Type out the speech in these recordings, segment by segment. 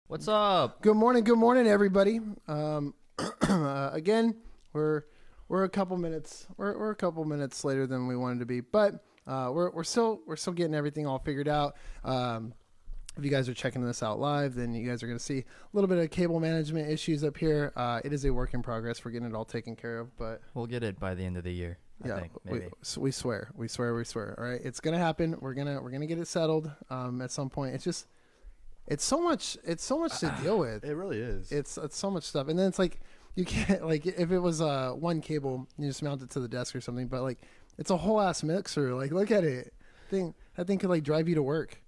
What's up? Good morning, everybody. Again, we're a couple minutes we're a couple minutes later than we wanted to be, but we're still getting everything all figured out. If you guys are checking this out live, then you guys are going to see a little bit of cable management issues up here. It is a work in progress. We're getting it all taken care of, but We'll get it by the end of the year. I think, maybe. we swear. All right, it's gonna happen. We're gonna get it settled at some point. It's so much to deal with. It really is. It's so much stuff, and then it's like you can't, like, if it was one cable, you just mount it to the desk or something. But like, it's a whole ass mixer. Like, look at it. That thing could like drive you to work.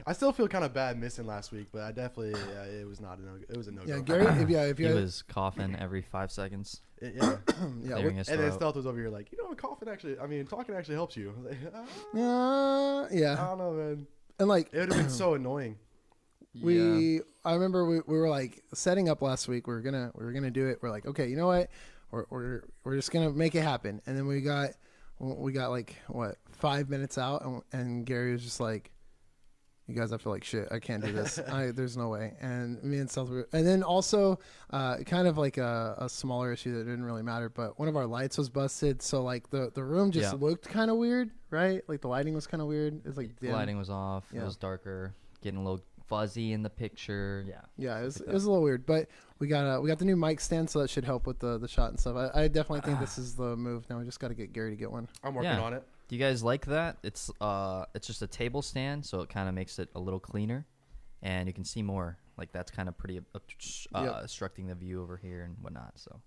I still feel kind of bad missing last week, but I definitely it was not it was a no go. Yeah, Gary. If He you was coughing every 5 seconds. Yeah. yeah, clearing his And then throat. Stealth was over here like, talking actually helps you. I was like, I yeah, don't know, man. and like It would have been so annoying. I remember we were like setting up last week. We were gonna do it. We're like, okay, you know what? We're just gonna make it happen. And then we got like what 5 minutes out, and Gary was just like, you guys, I feel like shit. I can't do this. There's no way. And me and Stealth and then also kind of like a smaller issue that didn't really matter, but one of our lights was busted. So like the room just looked kind of weird, right? Like the lighting was kind of weird. It's like The lighting was off. Yeah. It was darker. Getting a little fuzzy in the picture. Yeah. Yeah, it was like a little weird, but we got the new mic stand, so that should help with the shot and stuff. I definitely think this is the move. Now we just got to get Gary to get one. I'm working on it. Do you guys like that? It's just a table stand, so it kind of makes it a little cleaner, and you can see more. Like, that's kind of pretty obstructing the view over here and whatnot. So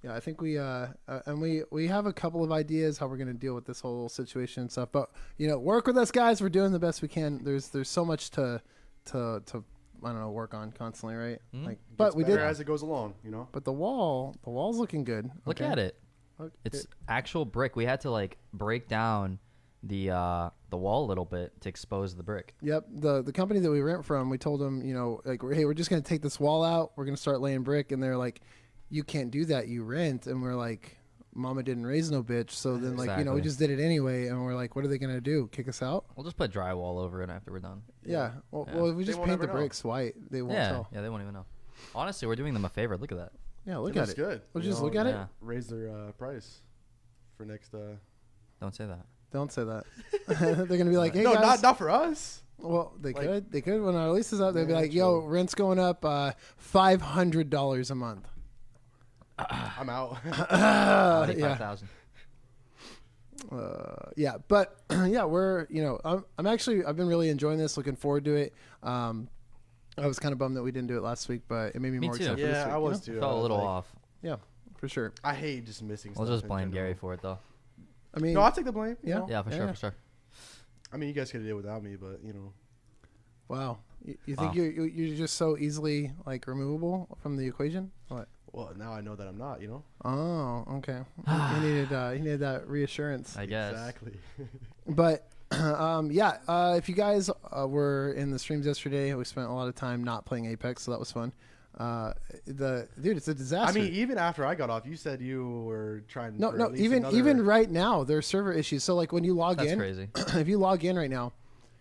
Yeah, I think we have a couple of ideas how we're gonna deal with this whole situation and stuff. But work with us, guys. We're doing the best we can. There's so much to I don't know, work on constantly, right? Mhm. Like, Gets but we better did. as it goes along, But the wall's looking good. look okay? at it. Look, It's actual brick. We had to like break down the wall a little bit to expose the brick. Yep. The company that we rent from, we told them, like, hey, we're just gonna take this wall out. We're gonna start laying brick, and they're like, you can't do that. You rent, and we're like, Mama didn't raise no bitch. So then, like, we Exactly. just did it anyway, and we're like, what are they gonna do? Kick us out? We'll just put drywall over it after we're done. Yeah. Well, Yeah. well, if we They just won't paint the ever know. bricks white, they won't Yeah, tell. yeah, they won't even know. Honestly, we're doing them a favor. Look at that. Yeah. Look it at looks it. good. We'll just look at it. Yeah. Raise their price for next. Don't say that. Don't say that. They're gonna be like, hey no, guys. not for us. Well, they like- could. They could when our lease is up. They'd be Yeah, like, yo, true. rent's going up $500 a month. I'm out. I'll take yeah. 5,000. Yeah, but yeah, we're I've been really enjoying this, looking forward to it. I was kind of bummed that we didn't do it last week, but it made me Me more too. excited for this Yeah, week. I was too. Felt a little like, off. Yeah, for sure. I hate just missing. We'll stuff just in blame general. Gary for it though. I mean, No, I'll take the blame. Yeah. Yeah, for sure. I mean, you guys could have did it without me, but wow. You think Wow. you're just so easily like removable from the equation? What? Well, now I know that I'm not. Oh, okay. he needed that reassurance. I guess. Exactly. But if you guys were in the streams yesterday, we spent a lot of time not playing Apex, so that was fun. Dude, it's a disaster. I mean, even after I got off, you said you were trying. No, for no. at least Even another- right now, there are server issues. So like when you log That's in, crazy. if you log in right now,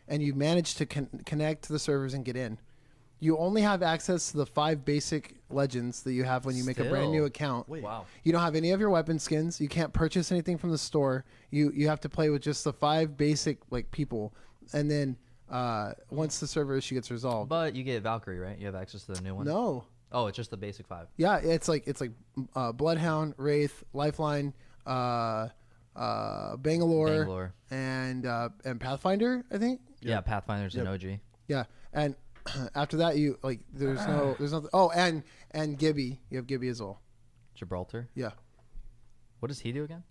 and you manage to connect to the servers and get in, you only have access to the 5 basic legends that you have when you make a brand new Still. account. Wait. Wow. You don't have any of your weapon skins. You can't purchase anything from the store. You have to play with just the 5 basic like people, and then once the server issue gets resolved, But you get Valkyrie, right? You have access to the new one. no. Oh, it's just the basic 5. Yeah, it's like Bloodhound, Wraith, Lifeline, Bangalore, and Pathfinder, I think. Yeah, Pathfinder's an OG. Yeah, and after that, you like there's nothing. Oh, and Gibby, you have Gibby as well. Gibraltar. Yeah, What does he do again?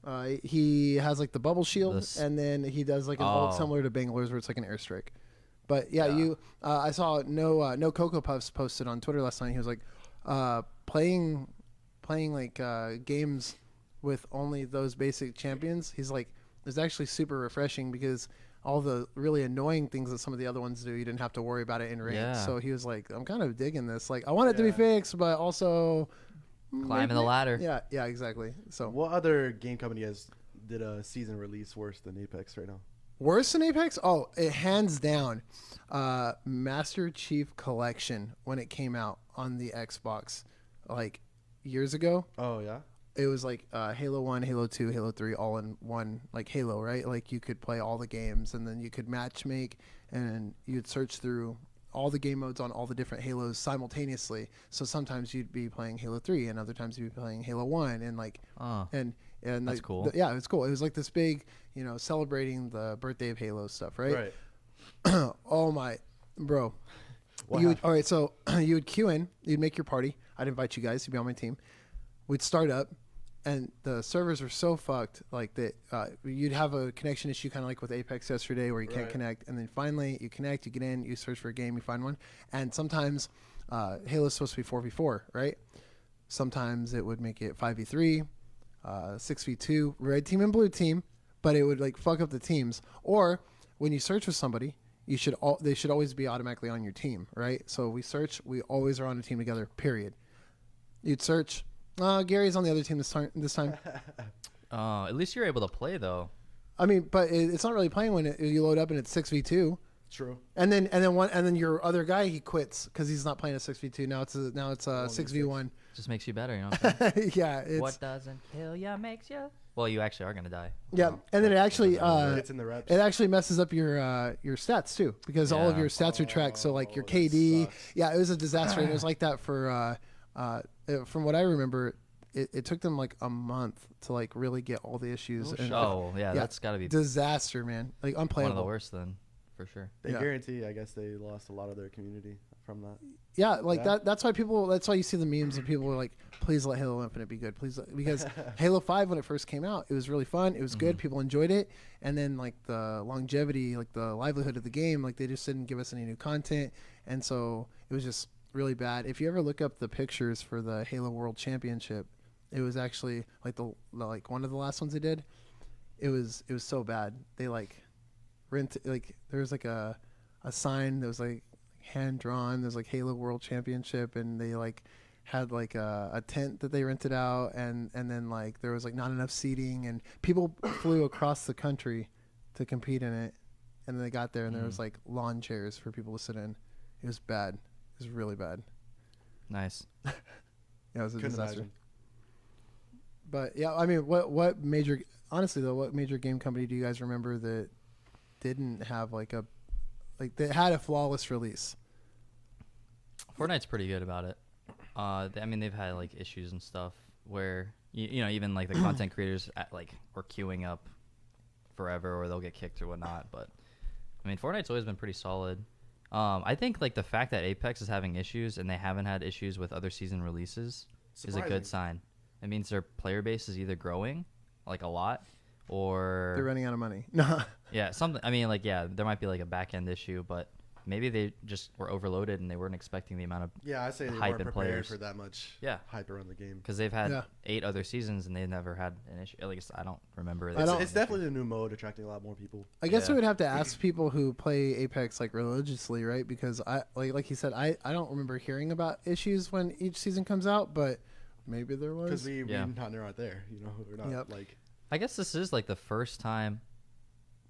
he has like the bubble shield, This- and then he does like an ult Oh. similar to Bangalore's, where it's like an airstrike. But yeah, Yeah. I saw no Cocoa Puffs posted on Twitter last night. He was like playing like games with only those basic champions. He's like, it's actually super refreshing because all the really annoying things that some of the other ones do, you didn't have to worry about it in rank. Yeah. So he was like, I'm kind of digging this. Like, I want it to be Yeah. fixed, but also Climbing the ladder. Yeah, exactly. So What other game company did a season release worse than Apex right now? Worse than Apex? Oh, it hands down. Master Chief Collection when it came out on the Xbox, like years ago. Oh yeah. It was like Halo 1, Halo 2, Halo 3 all in one, like Halo, right? Like you could play all the games and then you could match make and you'd search through all the game modes on all the different Halos simultaneously. So sometimes you'd be playing Halo 3 and other times you'd be playing Halo 1 and like and that's like, cool. yeah, it was cool. It was like this big, celebrating the birthday of Halo stuff, right? Oh my, bro. All right, so you would queue in, you'd make your party. I'd invite you guys to be on my team. We'd start up, and the servers were so fucked, like that you'd have a connection issue, kind of like with Apex yesterday, where you can't connect, and then finally you connect, you get in, you search for a game, you find one, and sometimes Halo's supposed to be 4v4, right? Sometimes it would make it 5v3, 6v2, red team and blue team, but it would like fuck up the teams. Or when you search for somebody, they should always be automatically on your team, right? So we search, we always are on a team together, period. You'd search, Gary's on the other team this time. At least you're able to play though. I mean, but it's not really playing when you load up and it's 6v2. True. And then your other guy, he quits because he's not playing a 6v2. Now it's a 6v1. Just makes you better, you know what I'm saying? Yeah. What doesn't kill ya makes ya. Well, you actually are gonna die. Yeah, and then it actually it's in the reps. it actually messes up your stats too, because all of your stats are tracked. So like your KD, yeah, it was a disaster. And it was like that for from what I remember. It took them like a month to like really get all the issues. That's got to be disaster, man. Like unplayable. One of the worst then, for sure. They guarantee. I guess they lost a lot of their community from that. Yeah, like that's why you see the memes and people are like, please let Halo Infinite be good, please, because Halo 5 when it first came out, it was really fun, it was good, people enjoyed it, and then like the longevity, like the livelihood of the game, like they just didn't give us any new content, and so it was just really bad. If you ever look up the pictures for the Halo World Championship, it was actually like the one of the last ones they did. It was so bad. They like there was like a sign that was like hand drawn. There's like Halo World Championship, and they like had like a tent that they rented out, and then like there was like not enough seating, and people flew across the country to compete in it, and then they got there and there was like lawn chairs for people to sit in. It was bad. It was really bad. Nice. Yeah, it was a Couldn't disaster. imagine. But yeah, I mean, what major game company do you guys remember that didn't have that had a flawless release? Fortnite's pretty good about it. I mean, they've had like issues and stuff where even like the content creators are queuing up forever, or they'll get kicked or whatnot. But I mean, Fortnite's always been pretty solid. I think like the fact that Apex is having issues and they haven't had issues with other season releases is a good sign. It means their player base is either growing like a lot, or they're running out of money. Yeah, something. I mean, like, yeah, there might be like a back end issue, but maybe they just were overloaded and they weren't expecting the amount of I say they hype weren't and prepared players for that much hype around the game, because they've had 8 other seasons and they've never had an issue. At least I don't remember. It's definitely a new mode attracting a lot more people. I guess we would have to ask people who play Apex like religiously, right? Because I like you said, I don't remember hearing about issues when each season comes out, but maybe there was. Because we're not there. We're not like. I guess this is like the first time.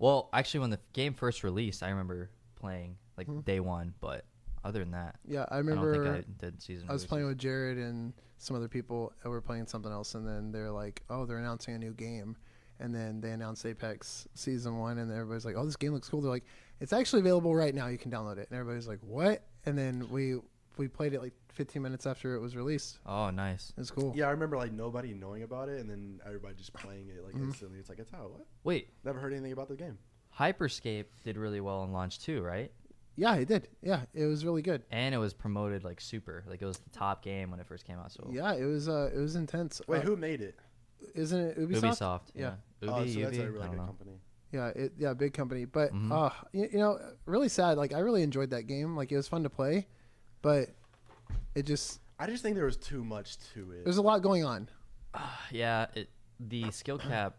Well, actually, when the game first released, I remember playing like day one, but other than that, I remember. I don't think I did season. I was playing with Jared and some other people that were playing something else, and then they're like, "Oh, they're announcing a new game," and then they announced Apex Season 1, and everybody's like, "Oh, this game looks cool." They're like, "It's actually available right now. You can download it." And everybody's like, "What?" And then we played it like 15 minutes after it was released. Oh, nice. It's cool. Yeah, I remember like nobody knowing about it, and then everybody just playing it like instantly. It's like, it's out. What? Wait. Never heard anything about the game. Hyperscape did really well on launch too, right? Yeah, it did. Yeah, it was really good. And it was promoted like super. Like it was the top game when it first came out. So yeah, it was intense. Wait, who made it? Isn't it Ubisoft? Ubisoft. Yeah. So that's a really good company. Yeah, big company. But really sad. Like I really enjoyed that game. Like it was fun to play, but I just think there was too much to it. There's a lot going on. The skill cap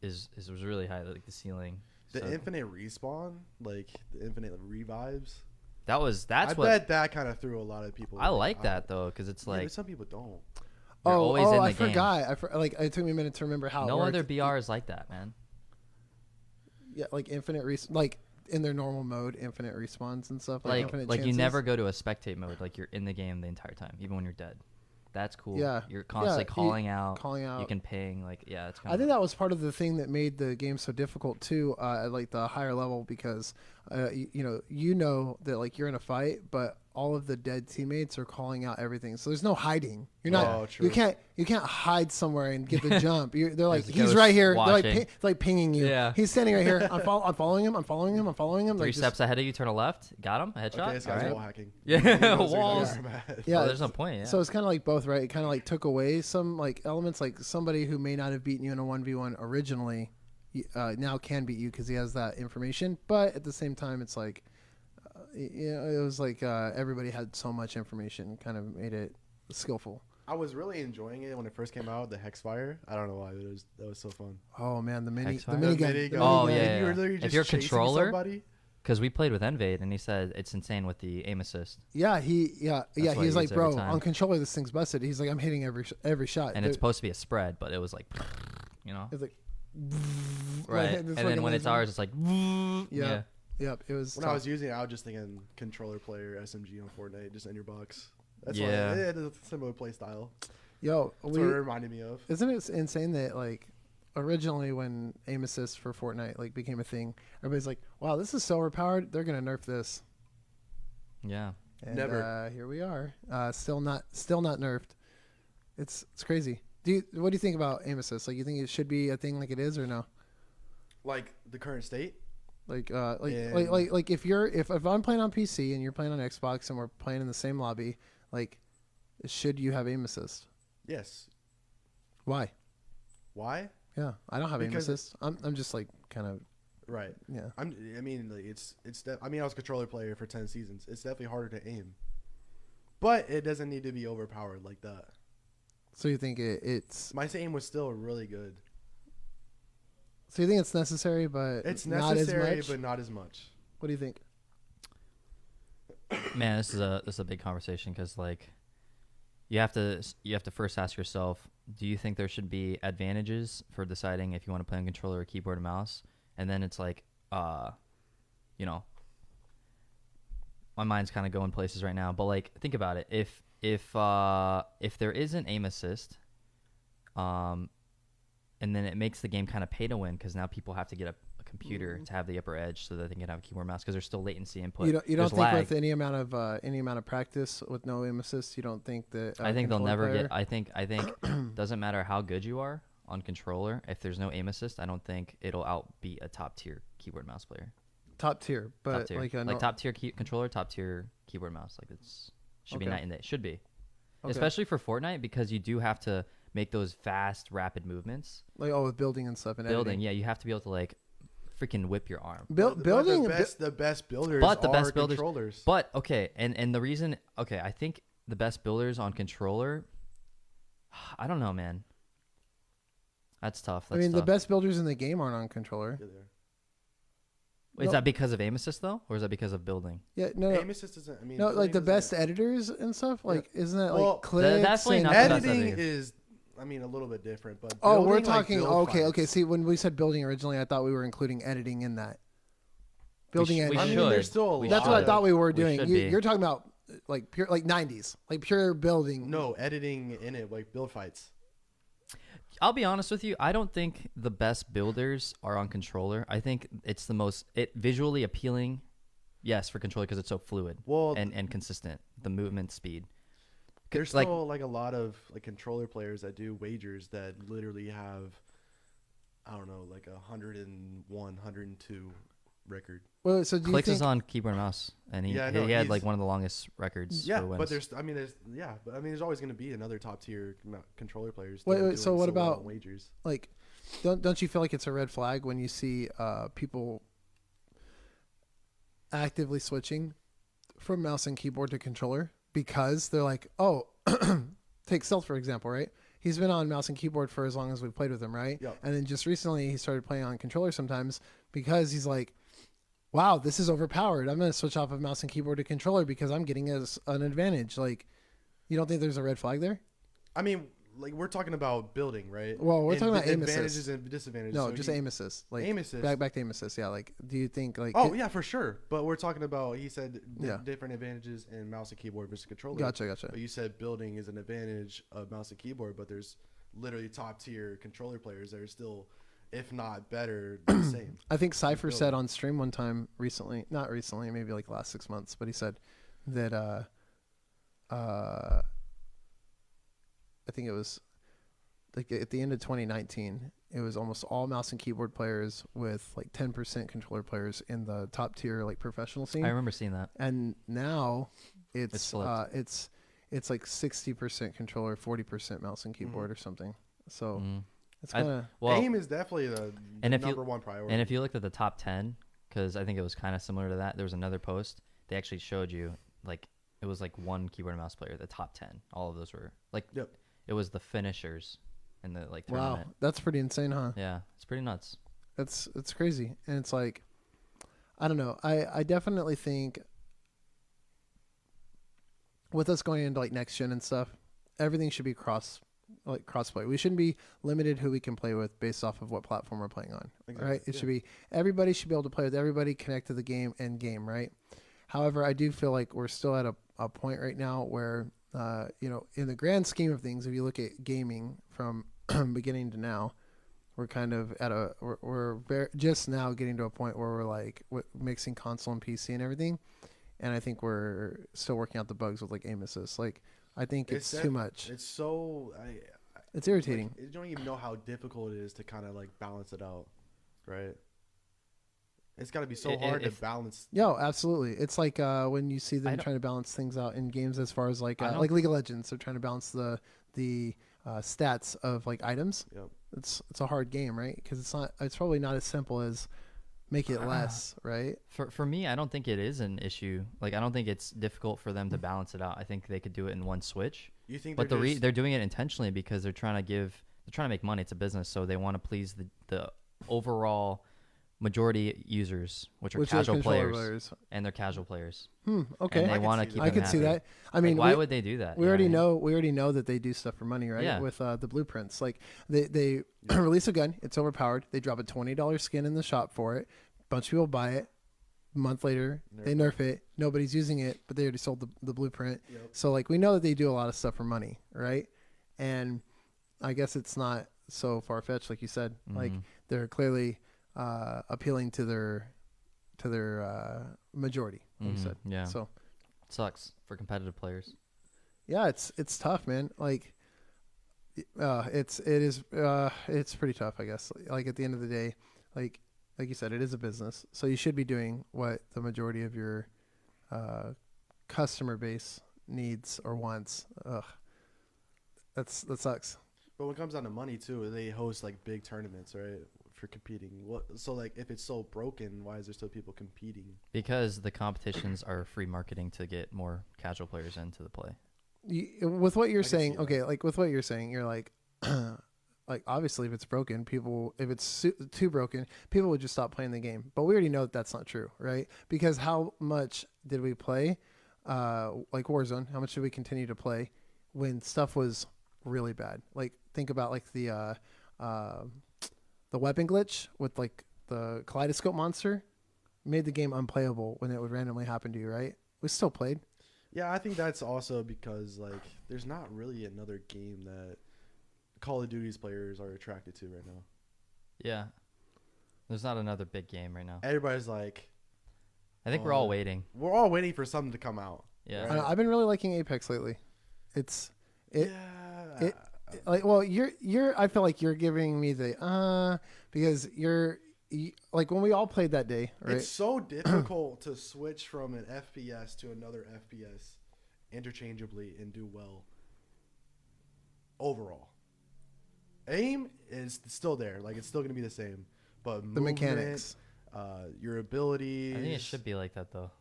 was really high, like the ceiling. The infinite respawn, like the infinite revives. I bet that kind of threw a lot of people. I like that though, because it's like some people don't. I forgot. It took me a minute to remember how. No other BR is like that, man. Yeah, like infinite like in their normal mode, infinite respawns and stuff. Like infinite you chances. never go to a spectate mode. Like you're in the game the entire time, even when you're dead. That's cool. Yeah. You're constantly calling out. calling out. You can ping. Like yeah, it's kind I of. think that was part of the thing that made the game so difficult too, at like the higher level, because you know that like you're in a fight, but all of the dead teammates are calling out everything, so there's no hiding. You're not. Oh, true. You can't hide somewhere and get the jump. They're like, There's a he's ghost right here. watching. They're like pinging you. Yeah. He's standing right here. I'm following him. I'm following him. I'm following him. Three Like, steps ahead of you, turn a left. Got him. A headshot. Okay, this All guy's right. wall hacking. Yeah, He knows there's walls. another map. Yeah, Well, there's no point. Yeah. So it's kind of like both, right? It kind of like took away some like elements, like somebody who may not have beaten you in a 1v1 originally now can beat you because he has that information. But at the same time, it's like, it was like everybody had so much information, kind of made it skillful. I was really enjoying it when it first came out. The Hexfire. I don't know why, but that was so fun. Oh man, the mini, Hexfire? the mini The gun. mini the gun. Oh, mini gun. yeah. You were literally If just you're a chasing controller- somebody. Because we played with Envade, and he said it's insane with the aim assist, Yeah, why he's he like, hits every bro, time. on controller this thing's busted. He's like, I'm hitting every shot. and it's supposed to be a spread, but it was like, you know, It's like, right. Like, And this then fucking when it's laser. ours, it's like, yeah. Yep, it was. When I tough. was using it, I was just thinking controller player SMG on Fortnite, just in your box. That's Yeah. why it is a similar play style. Yo, That's what it reminded me of. isn't it insane that like originally when aim assist for Fortnite like became a thing, everybody's like, wow, this is so overpowered. They're gonna nerf this. Yeah. And, Never. Here we are. Still not nerfed. It's crazy. What do you think about aim assist? Like, you think it should be a thing like it is or no? Like the current state. Like Yeah. like if I'm playing on PC and you're playing on Xbox and we're playing in the same lobby, like, should you have aim assist? Yes. Why? Why? Yeah, I don't have aim Because- assist. I'm just like kind of Right. yeah. I mean, like, I was a controller player for 10 seasons. It's definitely harder to aim, but it doesn't need to be overpowered like that. So you think it's My aim was still really good. so you think it's necessary, but It's not necessary, as much? but not as much. What do you think? Man, this is a big conversation because like you have to first ask yourself, do you think there should be advantages for deciding if you want to play on controller or keyboard and mouse? And then it's like, you know, my mind's kind of going places right now. But like, think about it. If there is an aim assist, and then it makes the game kind of pay to win because now people have to get a computer to have the upper edge so that they can have a keyboard and mouse because there's still latency input. You don't There's think lag. with any amount of practice with no aim assist, you don't think that I think they'll controller never player- get. I think doesn't matter how good you are on controller. If there's no aim assist, I don't think it'll outbeat a top tier keyboard mouse player. top tier, but Top tier, like top tier controller, top tier keyboard mouse. Like it's should be Okay. night and day. Should be, Okay. especially for Fortnite because you do have to make those fast, rapid movements. like with building and stuff and Building, editing. yeah, you have to be able to like freaking whip your arm. Building, the best builders But the are best builders- controllers. But okay, and the reason, okay, I think the best builders on controller. I don't know, man. That's tough. I That's mean, the tough. best builders in the game aren't on controller. Yeah, they are. Is No. that because of aim assist though, or is that because of building? Yeah, no, Aim assist isn't. I mean, no, like building the best doesn't- editors and stuff. Like, isn't that Well, like clicks? definitely and not the best editing editing. is. I mean, a little bit different, but Oh, we're building, like, talking. build Okay, fights. okay. See, when we said building originally, I thought we were including editing in that. Building we editing. I mean, should. there's still a We That's lot what I of- thought we were We doing. should be. You're talking about like pure, like 90s, like pure building. No editing in it, like build fights. I'll be honest with you. I don't think the best builders are on controller. I think it's the most visually appealing. Yes, for controller because it's so fluid Well, and consistent. The movement speed. there's like- still like a lot of like controller players that do wagers that literally have, I don't know, like 101, 102 record. Well, so do you Clicks think? is on keyboard and mouse, and he Yeah, I know, he had like he's- one of the longest records. Yeah, for wins. but there's always going to be another top tier controller players. Wait, still wait, so doing what well about- on wagers? Like, don't you feel like it's a red flag when you see people actively switching from mouse and keyboard to controller because they're like, oh, take Stealth for example, right? He's been on mouse and keyboard for as long as we've played with him, right? Yep. And then just recently he started playing on controller sometimes because he's like, wow, this is overpowered. I'm going to switch off of mouse and keyboard to controller because I'm getting an advantage. Like, you don't think there's a red flag there? I mean, like we're talking about building, right? Well, we're And talking about aim advantages assist. and disadvantages. No, So just aim assist. Like aim assist. Back to aim assist. Yeah. Like, do you think like? Oh yeah, for sure. But we're talking about. He said Yeah. different advantages in mouse and keyboard versus controller. Gotcha. But you said building is an advantage of mouse and keyboard, but there's literally top tier controller players that are still, if not better, the same. I think Cypher building. said on stream one time recently, not recently, maybe like the last 6 months, but he said that I think it was like at the end of 2019, it was almost all mouse and keyboard players with like 10% controller players in the top tier like professional scene. I remember seeing that. And now it's flipped. it's like 60% controller, 40% mouse and keyboard or something. So Mhm. it's kind of Well, Aim is definitely the And if you- number one priority. and if you looked at the top 10, because I think it was kind of similar to that, there was another post. They actually showed you, like, it was like one keyboard and mouse player, the top 10. All of those were, like, Yep. it was the finishers in the, like, wow, tournament. that's pretty insane, huh? Yeah, it's pretty nuts. It's crazy, and it's like, I don't know. I definitely think with us going into like next gen and stuff, everything should be crossplay. We shouldn't be limited who we can play with based off of what platform we're playing on. Exactly, Right? It yeah. should be everybody should be able to play with everybody, connect to the game and game. Right. However, I do feel like we're still at a point right now where in the grand scheme of things, if you look at gaming from beginning to now, we're kind of at just now getting to a point where we're like mixing console and PC and everything. And I think we're still working out the bugs with like aim assist. Like, I think it's too much. It's so It's irritating. Like, you don't even know how difficult it is to kind of like balance it out, right? It's got to be so hard to balance. Yo, absolutely. It's like when you see I them don't- trying to balance things out in games, as far as like I don't- League of Legends, they're trying to balance the stats of like items. Yep. It's a hard game, right? Because it's probably not as simple as make it less, right? For me, I don't think it is an issue. Like, I don't think it's difficult for them to balance it out. I think they could do it in one switch. You think But they're just, they're doing it intentionally because they're trying to make money. It's a business, so they want to please the overall majority users, which are casual controller players, and they're casual players. Okay. And they I can want to see keep. that. I them could see happy. that. I mean, Like, why would they do that? we You already know what know. We already know that they do stuff for money, right? Yeah. With the blueprints, like they release a gun, it's overpowered. They drop a $20 skin in the shop for it. Bunch of people buy it. A month later, they nerf it. Nobody's using it, but they already sold the blueprint. Yep. So like we know that they do a lot of stuff for money, right? And I guess it's not so far fetched, like you said. Like Mhm. they're clearly appealing to their majority, like you Mhm. said. Yeah. So It sucks for competitive players. yeah, it's tough, man. Like it's pretty tough, I guess. Like at the end of the day, like you said, it is a business, so you should be doing what the majority of your customer base needs or wants. That sucks. But when it comes down to money too, they host like big tournaments, right? For competing. So like if it's so broken, why is there still people competing? Because the competitions are free marketing to get more casual players into the play. With what you're I can see saying, that. okay, like with what you're saying, you're like, like obviously if it's broken, if it's too broken, people would just stop playing the game. But we already know that that's not true, right? Because how much did we play, like Warzone? How much did we continue to play when stuff was really bad? Like think about like the weapon glitch with like the kaleidoscope monster made the game unplayable when it would randomly happen to you, right? We still played. Yeah, I think that's also because like there's not really another game that Call of Duty's players are attracted to right now. Yeah. There's not another big game right now. Everybody's like, I think we're all waiting. we're all waiting for something to come out. Yeah. Right. I've been really liking Apex lately. Yeah. Like, well, I feel like you're giving me the because like when we all played that day, right? It's so difficult to switch from an FPS to another FPS interchangeably and do well. Overall, aim is still there. Like it's still gonna be the same, but The movement, mechanics. your abilities. I think it should be like that though.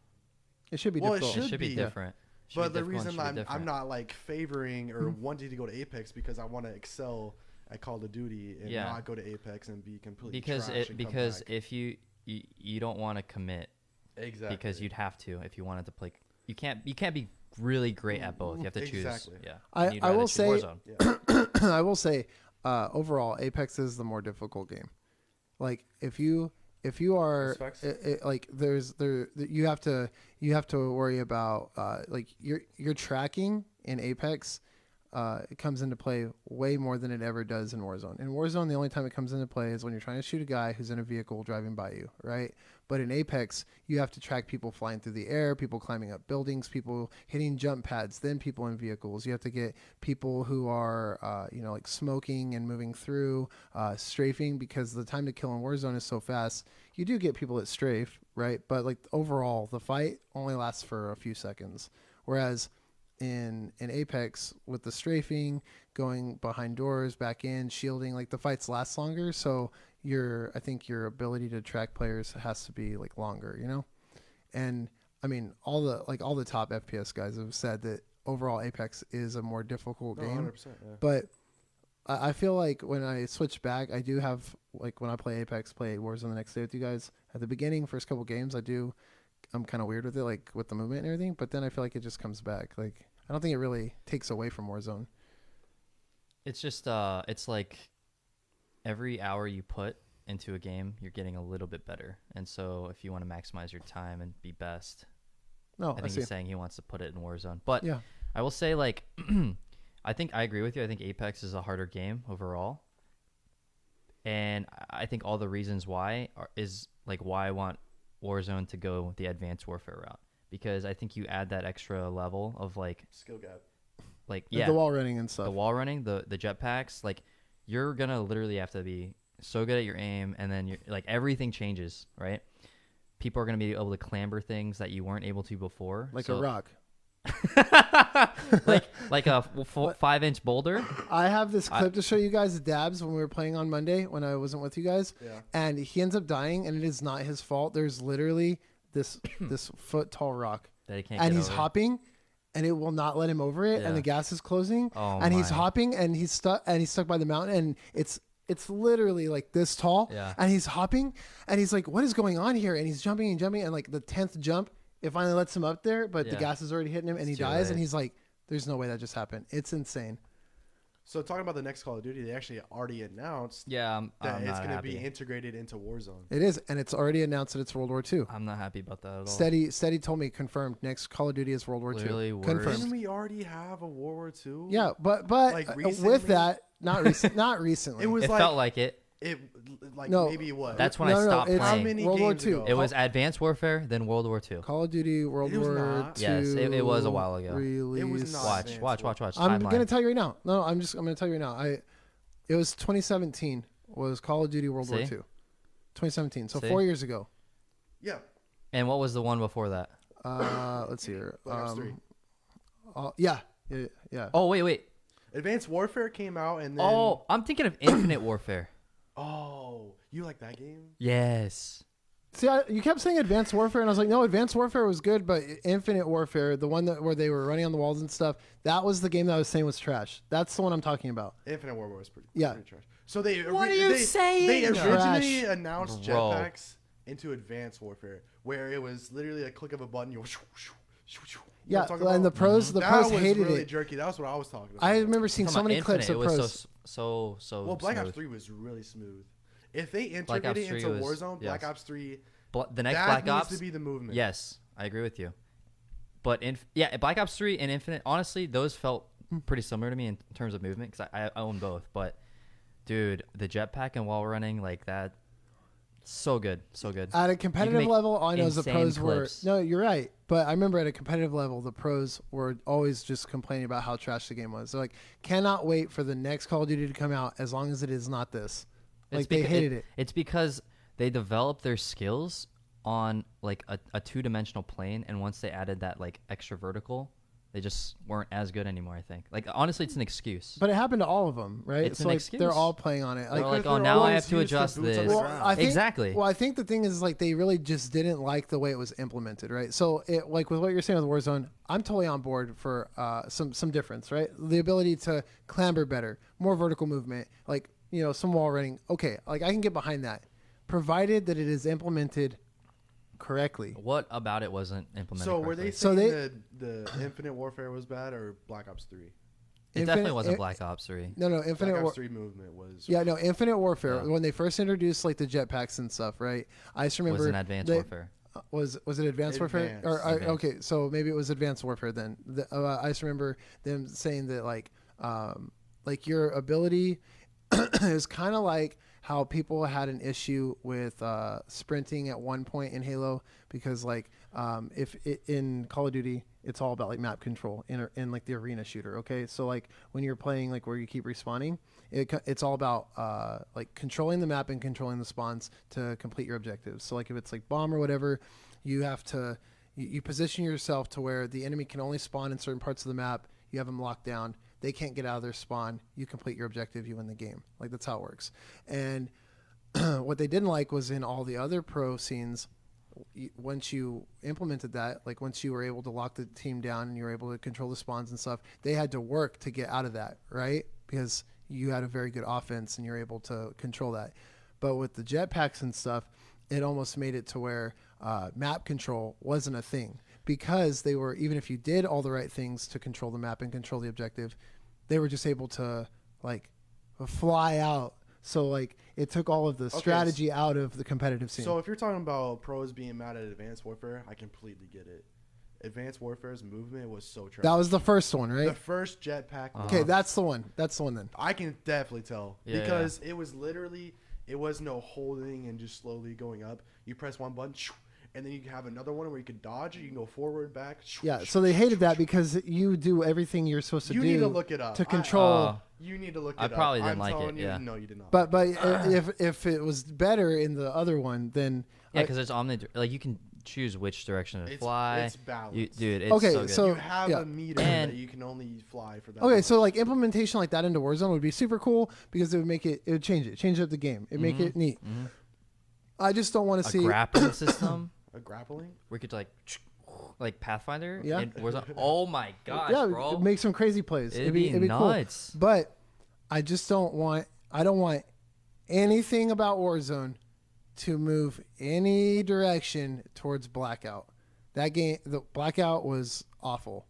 It should be Well, it difficult. should It should be be. different. It should But be the difficult and reason should be I'm different. not like favoring or wanting to go to Apex because I want to excel at Call of Duty and Yeah. not go to Apex and be completely because trash and come because back. if you don't want to commit Exactly because you'd have to if you wanted to play. You can't be really great at both. You have to choose. Exactly. Yeah. I And you'd will rather choose say- Warzone. I will say, overall, Apex is the more difficult game. Like if you are like you have to worry about like your tracking in Apex. It comes into play way more than it ever does in Warzone. In Warzone, the only time it comes into play is when you're trying to shoot a guy who's in a vehicle driving by you, right? But in Apex, you have to track people flying through the air, people climbing up buildings, people hitting jump pads, then people in vehicles. You have to get people who are, like smoking and moving through, strafing, because the time to kill in Warzone is so fast. You do get people that strafe, right? But like overall, the fight only lasts for a few seconds. Whereas in Apex, with the going behind doors, back in, shielding, like the fights last longer. So I think your ability to track players has to be like longer, And I mean, all the top FPS guys have said that overall Apex is a more difficult game. 100%, yeah. But I feel like when I switch back, I do have, like when I play Apex, play Warzone the next day with you guys. At the beginning, first couple games, I'm kind of weird with it, like with the movement and everything. But then I feel like it just comes back. Like I don't think it really takes away from Warzone. It's just it's like every hour you put into a game, you're getting a little bit better. And so if you want to maximize your time and be best, No, I think he's saying he wants to put it in Warzone. But yeah, I will say, like, I think I agree with you. I think Apex is a harder game overall. And I think all the reasons why is like why I want Warzone to go the Advanced Warfare route. Because I think you add that extra level of like skill gap. Like the wall running and stuff. The wall running, the jetpacks, like you're gonna literally have to be so good at your aim, and then you're like everything changes, right? People are gonna be able to clamber things that you weren't able to before, like a rock, like a 5-inch boulder. I have this clip to show you guys of Dabs when we were playing on Monday when I wasn't with you guys, and he ends up dying, and it is not his fault. There's literally this foot tall rock that he can't and get he's over. hopping. And it will not let him over it, and the gas is closing. And he's hopping, and he's stuck by the mountain, and it's literally like this tall. Yeah. And he's hopping, and he's like, "What is going on here?" And he's jumping and jumping, and like the 10th jump, it finally lets him up there, but the gas is already hitting him, and he dies. late. And he's like, "There's no way that just happened." It's insane. So talking about the next Call of Duty, they actually already announced that it's not going to be happy. integrated into Warzone. It is, and it's already announced that it's World War II. I'm not happy about that at all. Steady told me confirmed. Next Call of Duty is World War Literally II. worse. Confirmed. Didn't we already have a World War II? Yeah, but Like, with recently? that, not recently. It was It like felt like it. it like No. maybe what? That's when I stopped it's How playing. many World War games II. ago? It was Advanced Warfare, then World War II. Call of Duty World It was War not. II. Yes, it was a while ago. Release. It was not. Watch. I'm Timeline. gonna tell you right now. No, I'm gonna tell you right now. It was 2017 was Call of Duty World War II. 2017. So See? 4 years ago. Yeah. And what was the one before that? Let's see here. Black Ops 3. Yeah. Oh, wait. Advanced Warfare came out and then Oh, I'm thinking of Infinite Warfare. Oh, you like that game? Yes. See, you kept saying Advanced Warfare, and I was like, no, Advanced Warfare was good, but Infinite Warfare, the one where they were running on the walls and stuff, that was the game that I was saying was trash. That's the one I'm talking about. Infinite Warfare was pretty Yeah. trash. So they What are you saying? They Trash. originally announced Bro. jetpacks into Advanced Warfare, where it was literally a click of a button. You know Yeah, what I'm talking and the about? pros, the that pros was hated really it. jerky. That was what I was talking about. I remember seeing Talking so about many Infinite, clips of it was pros. so Well, Black smooth. Ops 3 was really smooth. If they Black integrated Ops 3 into was- Warzone, Black yes. Ops 3, The next that Black needs Ops to be the movement. Yes, I agree with you. But Black Ops 3 and Infinite, honestly, those felt pretty similar to me in terms of movement because I own both. But dude, the jetpack and wall running like that, so good. At a competitive make level, all I know is the insane pros clips. were. No, you're right. But I remember at a competitive level, the pros were always just complaining about how trash the game was. They're like, cannot wait for the next Call of Duty to come out as long as it is not this. Like, they hated it. It's because they developed their skills on like a two-dimensional plane, and once they added that like extra vertical, they just weren't as good anymore. I think. Like honestly, it's an excuse. But it happened to all of them, right? It's so an like excuse. they're all playing on it. They're like, they're oh, now I always have to used for adjust boots on this. the Well, ground. I think, Exactly. Well, I think the thing is like they really just didn't like the way it was implemented, right? So it, like with what you're saying with Warzone, I'm totally on board for some difference, right? The ability to clamber better, more vertical movement, like some wall running. Okay, like I can get behind that, provided that it is implemented correctly. What about it wasn't implemented? So were they correctly? saying So the Infinite Warfare was bad or Black Ops 3? It definitely wasn't Black Ops 3. No, Black Infinite Ops War. 3 movement was. Yeah, no, Infinite Warfare. Yeah. When they first introduced like the jetpacks and stuff, right? I just remember Was in Advanced Warfare. Was it Advanced Warfare? Or Advanced. okay, so maybe it was Advanced Warfare then. I just remember them saying that like your ability is kind of like how people had an issue with sprinting at one point in Halo because like in Call of Duty it's all about like map control in like the arena shooter. Okay, so like when you're playing like where you keep respawning, it's all about like controlling the map and controlling the spawns to complete your objectives. So like if it's like bomb or whatever, you have to you position yourself to where the enemy can only spawn in certain parts of the map. You have them locked down. They can't get out of their spawn. You complete your objective. You win the game. Like that's how it works. And what they didn't like was in all the other pro scenes, once you implemented that, like once you were able to lock the team down and you were able to control the spawns and stuff, they had to work to get out of that, right? Because you had a very good offense and you're able to control that. But with the jetpacks and stuff, it almost made it to where map control wasn't a thing because they were, even if you did all the right things to control the map and control the objective, they were just able to like fly out. So like it took all of the strategy out of the competitive scene. So if you're talking about pros being mad at Advanced Warfare, I completely get it. Advanced Warfare's movement was so trash. That was the first one, right? The first jetpack. Okay, that's the one. That's the one then. I can definitely tell because it was literally, it was no holding and just slowly going up. You press one button, and then you have another one where you can dodge it. You can go forward, back. Yeah, so they hated that because you do everything you're supposed to do. You need to look it up. To control. You need to look it I up. probably didn't I'm like telling it, you, yeah. No, you did not. But if it was better in the other one, then Yeah, because there's like you can choose which direction to fly. It's balanced. Dude, it's Okay, so good. so- you have yeah. a meter And- that you can only fly for that. okay, much. so like implementation like that into Warzone would be super cool because it would make it would change up the game. It'd make it neat. I just don't want to a see grappling system a grappling. where you could like Pathfinder. Yeah. in Warzone. Oh my gosh, yeah, bro. make some crazy plays. It'd be nuts. Cool. But I just don't want anything about Warzone to move any direction towards Blackout. That game, the Blackout was awful.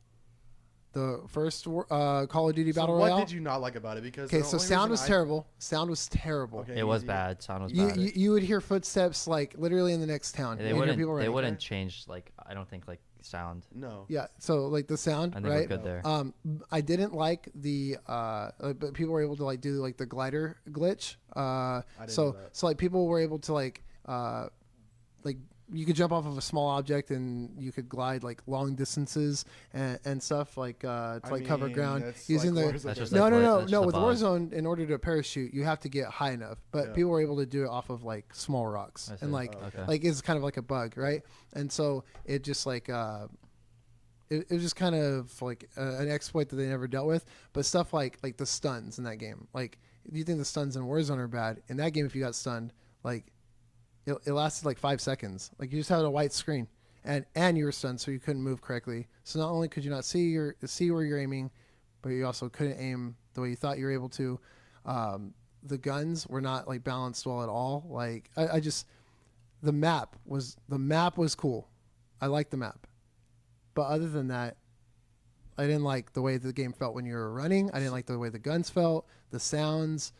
The first Call of Duty Battle Royale. What did you not like about it? Because Okay, the so only sound reason was terrible. Sound was terrible. Okay, It was easy. bad. Sound was You, bad. you would hear footsteps like literally in the next town. They You'd hear wouldn't. people They running. wouldn't change like I don't think like sound. No. Yeah, so like the sound, I think right? we're good there. I didn't like the but people were able to like do like the glider glitch. didn't So do that. so like people were able to like you could jump off of a small object and you could glide like long distances and stuff like to like cover ground using the That's just no like no no that's no just a with bug. Warzone. In order to parachute, you have to get high enough, but Yeah. people were able to do it off of like small rocks I see. and like Okay. like it's kind of like a bug, right? And so it just like it was just kind of like an exploit that they never dealt with. But stuff like the stuns in that game, like do you think the stuns in Warzone are bad? In that game, if you got stunned, like it lasted like 5 seconds. Like you just had a white screen and you were stunned, so you couldn't move correctly. So not only could you not see where you're aiming, but you also couldn't aim the way you thought you were able to. The guns were not like balanced well at all. Like I just the map was cool. I liked the map. But other than that, I didn't like the way the game felt when you were running. I didn't like the way the guns felt, the sounds.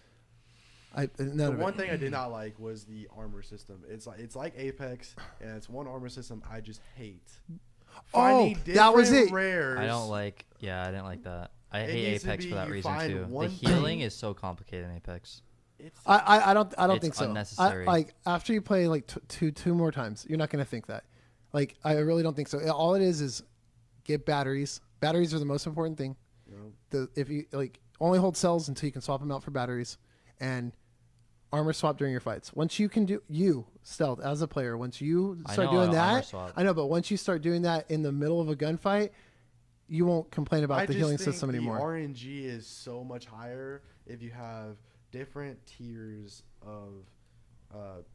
The one thing I did not like was the armor system. It's like Apex, and it's one armor system I just hate. Finding that was different it. Rares, I don't like. Yeah, I didn't like that. I It hate needs to Apex be for that you reason find too. The one healing thing- is so complicated in Apex. It's, I don't It's think so. unnecessary. Like after you play like two more times, you're not gonna think that. Like I really don't think so. All it is get batteries. Batteries are the most important thing. you know, If you like only hold cells until you can swap them out for batteries, and armor swap during your fights. Once you can do stealth as a player, once you I start know doing how to armor that, swap. I know, but once you start doing that in the middle of a gunfight, you won't complain about I the just healing think system anymore. The RNG is so much higher if you have different tiers of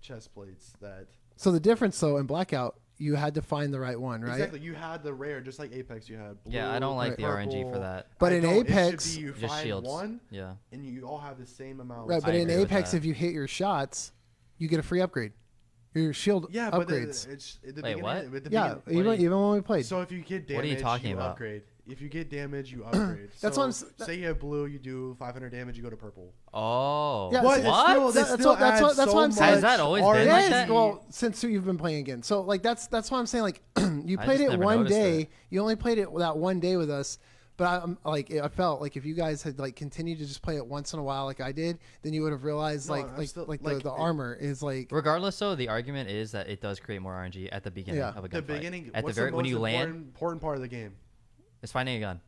chest plates that. So the difference though in Blackout, you had to find the right one, right? Exactly, you had the rare, just like Apex. You had blue, Yeah, I don't like Right. the RNG for purple. that. But I in don't. It should Apex- be you Just find shields. one, Yeah. and you all have the same amount. Right, of but I in agree with Apex, that. if you hit your shots, you get a free upgrade. Your shield but upgrades. it's at the Wait, beginning. what? At the Yeah, beginning- even when we played. So if you get damage, What are you talking you about? upgrade. If you get damage, you upgrade. That's so what I'm say you have blue, you do 500 damage, you go to purple. Oh, Yeah, what? that's what I'm saying. Has that always been like that? Well, since you've been playing again, so like that's why I'm saying like you I played just it never one noticed day. it. You only played it that one day with us. But I'm like, I felt like if you guys had like continued to just play it once in a while, like I did, then you would have realized the armor is like. Regardless, though, the argument is that it does create more RNG at the beginning of a gunfight. The beginning, at the what's very the when most you land, important part of the game? it's finding a gun.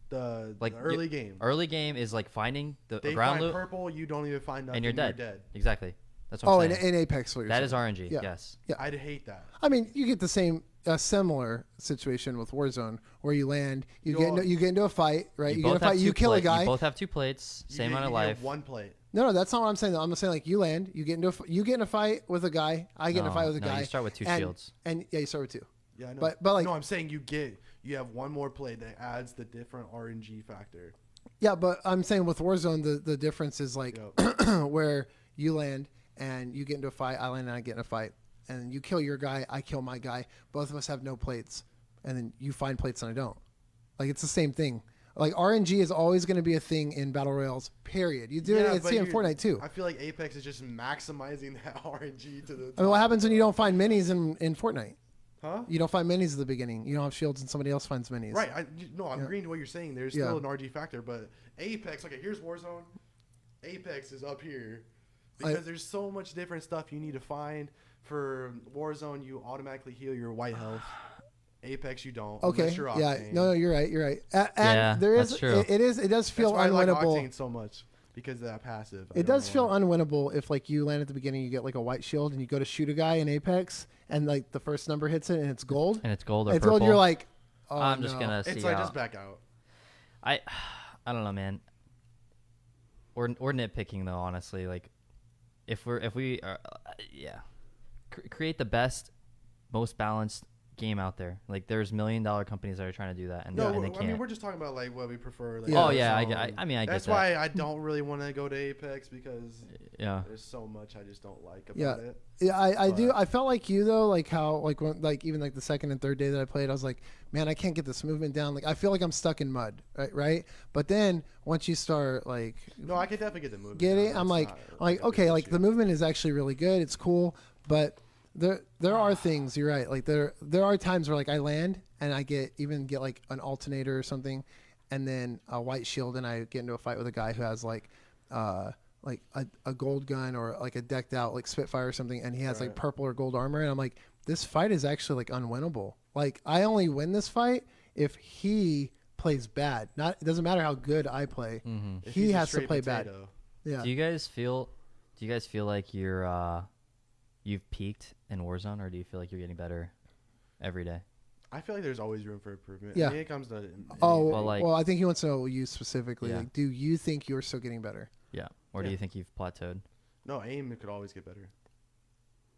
The Like early game. Early game is like finding the They ground find loot, purple, you don't even find nothing. and you're dead. dead. Exactly. That's what I'm saying. In Apex, what you're That saying. is RNG. Yeah. Yes. Yeah. I'd hate that. I mean, you get the same similar situation with Warzone where you land, you get into a fight, right? You get in a fight, you kill a guy. You both have 2 plates, same amount of life. One plate. No, that's not what I'm saying. Though. I'm saying like you land, you get in a fight with a guy. I get in a fight with a guy. You start with 2 shields. And yeah, you start with 2. Yeah, I know. But like no, I'm saying you have one more plate that adds the different RNG factor. Yeah, but I'm saying with Warzone, the difference is like where you land and you get into a fight, I land and I get in a fight, and you kill your guy, I kill my guy. Both of us have no plates, and then you find plates and I don't. Like it's the same thing. Like RNG is always going to be a thing in battle royales. Period. You do it. It's in Fortnite too. I feel like Apex is just maximizing that RNG to the. I mean, what happens when you don't find minis in Fortnite? Huh? You don't find minis at the beginning. You don't have shields and somebody else finds minis. Right. I'm agreeing to what you're saying. There's still an RNG factor, but Apex, okay, here's Warzone. Apex is up here because there's so much different stuff you need to find. For Warzone, you automatically heal your white health. Apex, you don't. Okay. You're yeah. No, you're right. You're right. And yeah, there is. That's true. It does feel that's why unwinnable. I like Octane so much because of that passive. It does feel unwinnable if like you land at the beginning, you get like a white shield, and you go to shoot a guy in Apex, and like the first number hits it, and it's gold. And it's gold or it's purple. gold. You're like, oh, I'm just gonna see. It's like just back out. I don't know, man. We're nitpicking though, honestly. Like, if we create the best, most balanced game out there. Like, there's $1 million companies that are trying to do that, and they can't. I mean, we're just talking about like what we prefer. Like, Oh yeah, I mean, I get that. That's why I don't really want to go to Apex because there's so much I just don't like about it. Yeah, I do. I felt like you though, like how even like the second and third day that I played, I was like, man, I can't get this movement down. Like I feel like I'm stuck in mud, right? But then once you start like, no, I could definitely get the movement. Get it? I'm like okay, like the movement is actually really good. It's cool, but there are things. You're right. Like there are times where like I land and I get like an alternator or something, and then a white shield, and I get into a fight with a guy who has like a gold gun or like a decked out like Spitfire or something, and he has like purple or gold armor, and I'm like, this fight is actually like unwinnable. Like I only win this fight if he plays bad. It doesn't matter how good I play. Mm-hmm. He has to play bad. Yeah. Do you guys feel like you've peaked in Warzone, or do you feel like you're getting better every day? I feel like there's always room for improvement. Yeah. I mean, it comes to well, I think he wants to know you specifically. Yeah. Like, do you think you're still getting better? Yeah. Or do you think you've plateaued? No, aim could always get better.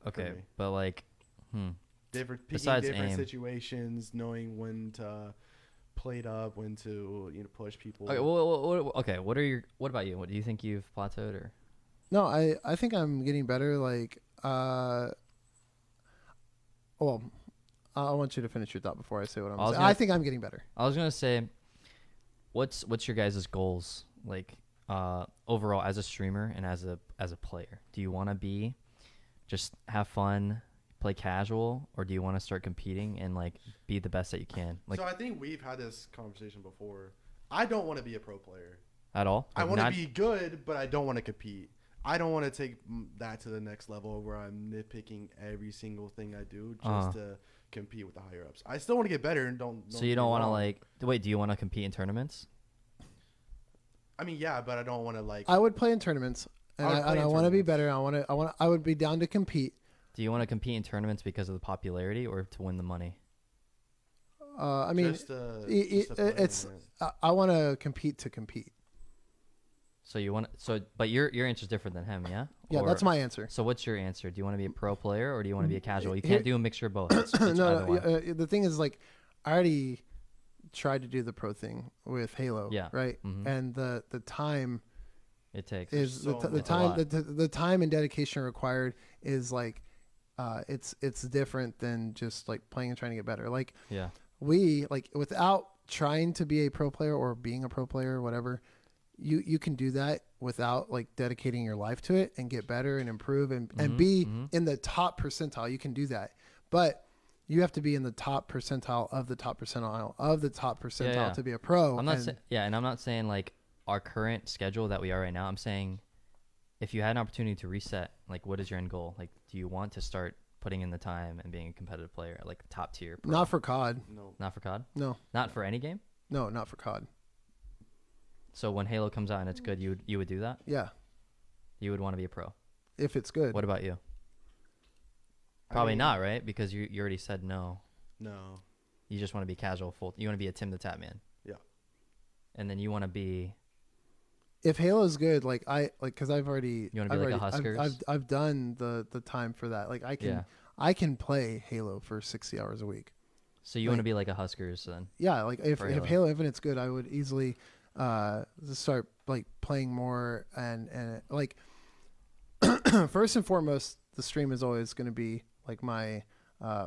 Okay, but like, different besides different aim. situations, knowing when to plate up, when to push people. Okay, what about you? What do you think you've plateaued or? No, I think I'm getting better. Like, well, I want you to finish your thought before I say what I'm saying. I think I'm getting better. I was gonna say, what's your guys' goals like overall as a streamer and as a player? Do you want to be just have fun, play casual, or do you want to start competing and like be the best that you can? Like, so I think we've had this conversation before. I don't want to be a pro player at all. I want to be good, but I don't want to compete. I don't want to take that to the next level where I'm nitpicking every single thing I do just to compete with the higher ups. I still want to get better and don't. So you don't want to like wait? Do you want to compete in tournaments? I mean, yeah, but I don't want to like. I would play in tournaments, and I want to be better. I would be down to compete. Do you want to compete in tournaments because of the popularity or to win the money? I mean, I want to compete to compete. So you want but your answer is different than him, yeah? Yeah, that's my answer. So what's your answer? Do you want to be a pro player or do you want to be a casual? You can't do a mixture of both. It's no. The thing is, like, I already tried to do the pro thing with Halo, right? Mm-hmm. And the time it takes is the time and dedication required is like, it's different than just like playing and trying to get better. Like, we like without trying to be a pro player or being a pro player or whatever, you can do that without like dedicating your life to it and get better and improve and be in the top percentile. You can do that, but you have to be in the top percentile of the top percentile of the top percentile to be a pro. I'm not and I'm not saying like our current schedule that we are right now. I'm saying if you had an opportunity to reset, like what is your end goal? Like, do you want to start putting in the time and being a competitive player at like top tier pro? Not for COD. No. Not for COD? No. Not for any game? No, not for COD. So when Halo comes out and it's good, you would do that? Yeah. You would want to be a pro. If it's good. What about you? Probably not, right? Because you already said no. No. You just want to be casual full. You want to be a Tim the Tap Man. Yeah. And then you want to be. If Halo's good, like because I've already. You want to be like a Huskers? I've done the time for that. Like I can play Halo for 60 hours a week. So you want to be like a Huskers then? Yeah, like if Halo Infinite's good, I would easily start like playing more and like first and foremost, the stream is always going to be like my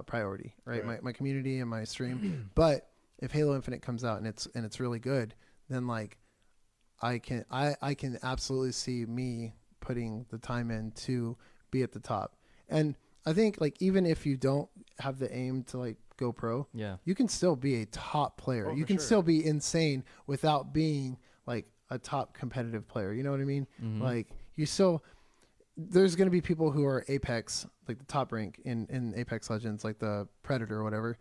priority, right? My community and my stream. But if Halo Infinite comes out and it's really good, then like I can absolutely see me putting the time in to be at the top. And I think like even if you don't have the aim to like go pro, you can still be a top player. You can still be insane without being like a top competitive player. You know what I mean? Like you still, there's going to be people who are Apex, like the top rank in Apex Legends, like the Predator or whatever,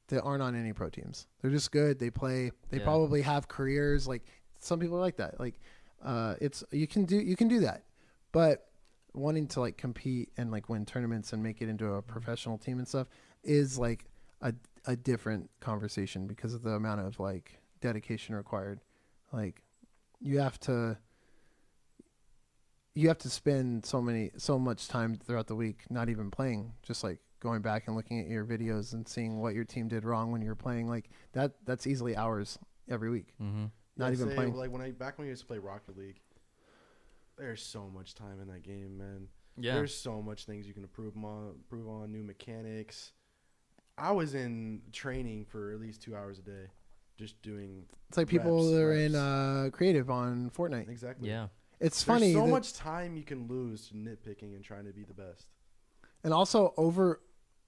that aren't on any pro teams. They're just good. They play. They probably have careers. Like some people are like that. Like it's you can do that, but wanting to like compete and like win tournaments and make it into a professional team and stuff is like a different conversation because of the amount of like dedication required. Like you have to spend so much time throughout the week not even playing, just like going back and looking at your videos and seeing what your team did wrong when you're playing. Like that's easily hours every week. Not even playing. Like back when you used to play Rocket League, there's so much time in that game, man. Yeah. There's so much things you can improve on, new mechanics. I was in training for at least 2 hours a day, just doing. It's like people that are in creative on Fortnite. Exactly. Yeah. It's funny. There's so much time you can lose to nitpicking and trying to be the best. And also over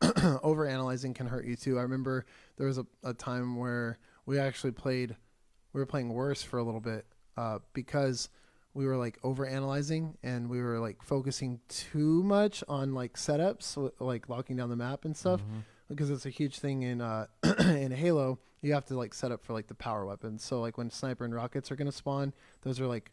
analyzing can hurt you too. I remember there was a time where we were playing worse for a little bit because we were like over analyzing and we were like focusing too much on like setups, like locking down the map and stuff, because it's a huge thing in in Halo. You have to like set up for like the power weapons. So like when sniper and rockets are going to spawn, those are like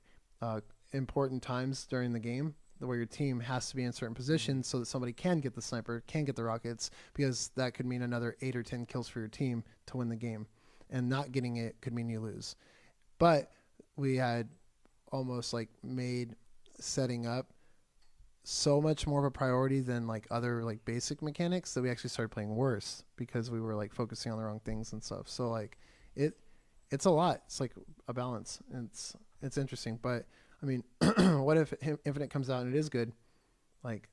important times during the game where your team has to be in certain positions so that somebody can get the sniper, can get the rockets, because that could mean another 8 or 10 kills for your team to win the game. And not getting it could mean you lose. But we had almost like made setting up so much more of a priority than like other like basic mechanics that we actually started playing worse because we were like focusing on the wrong things and stuff. So like it's a lot. It's like a balance. It's interesting. But I mean, what if Infinite comes out and it is good? Like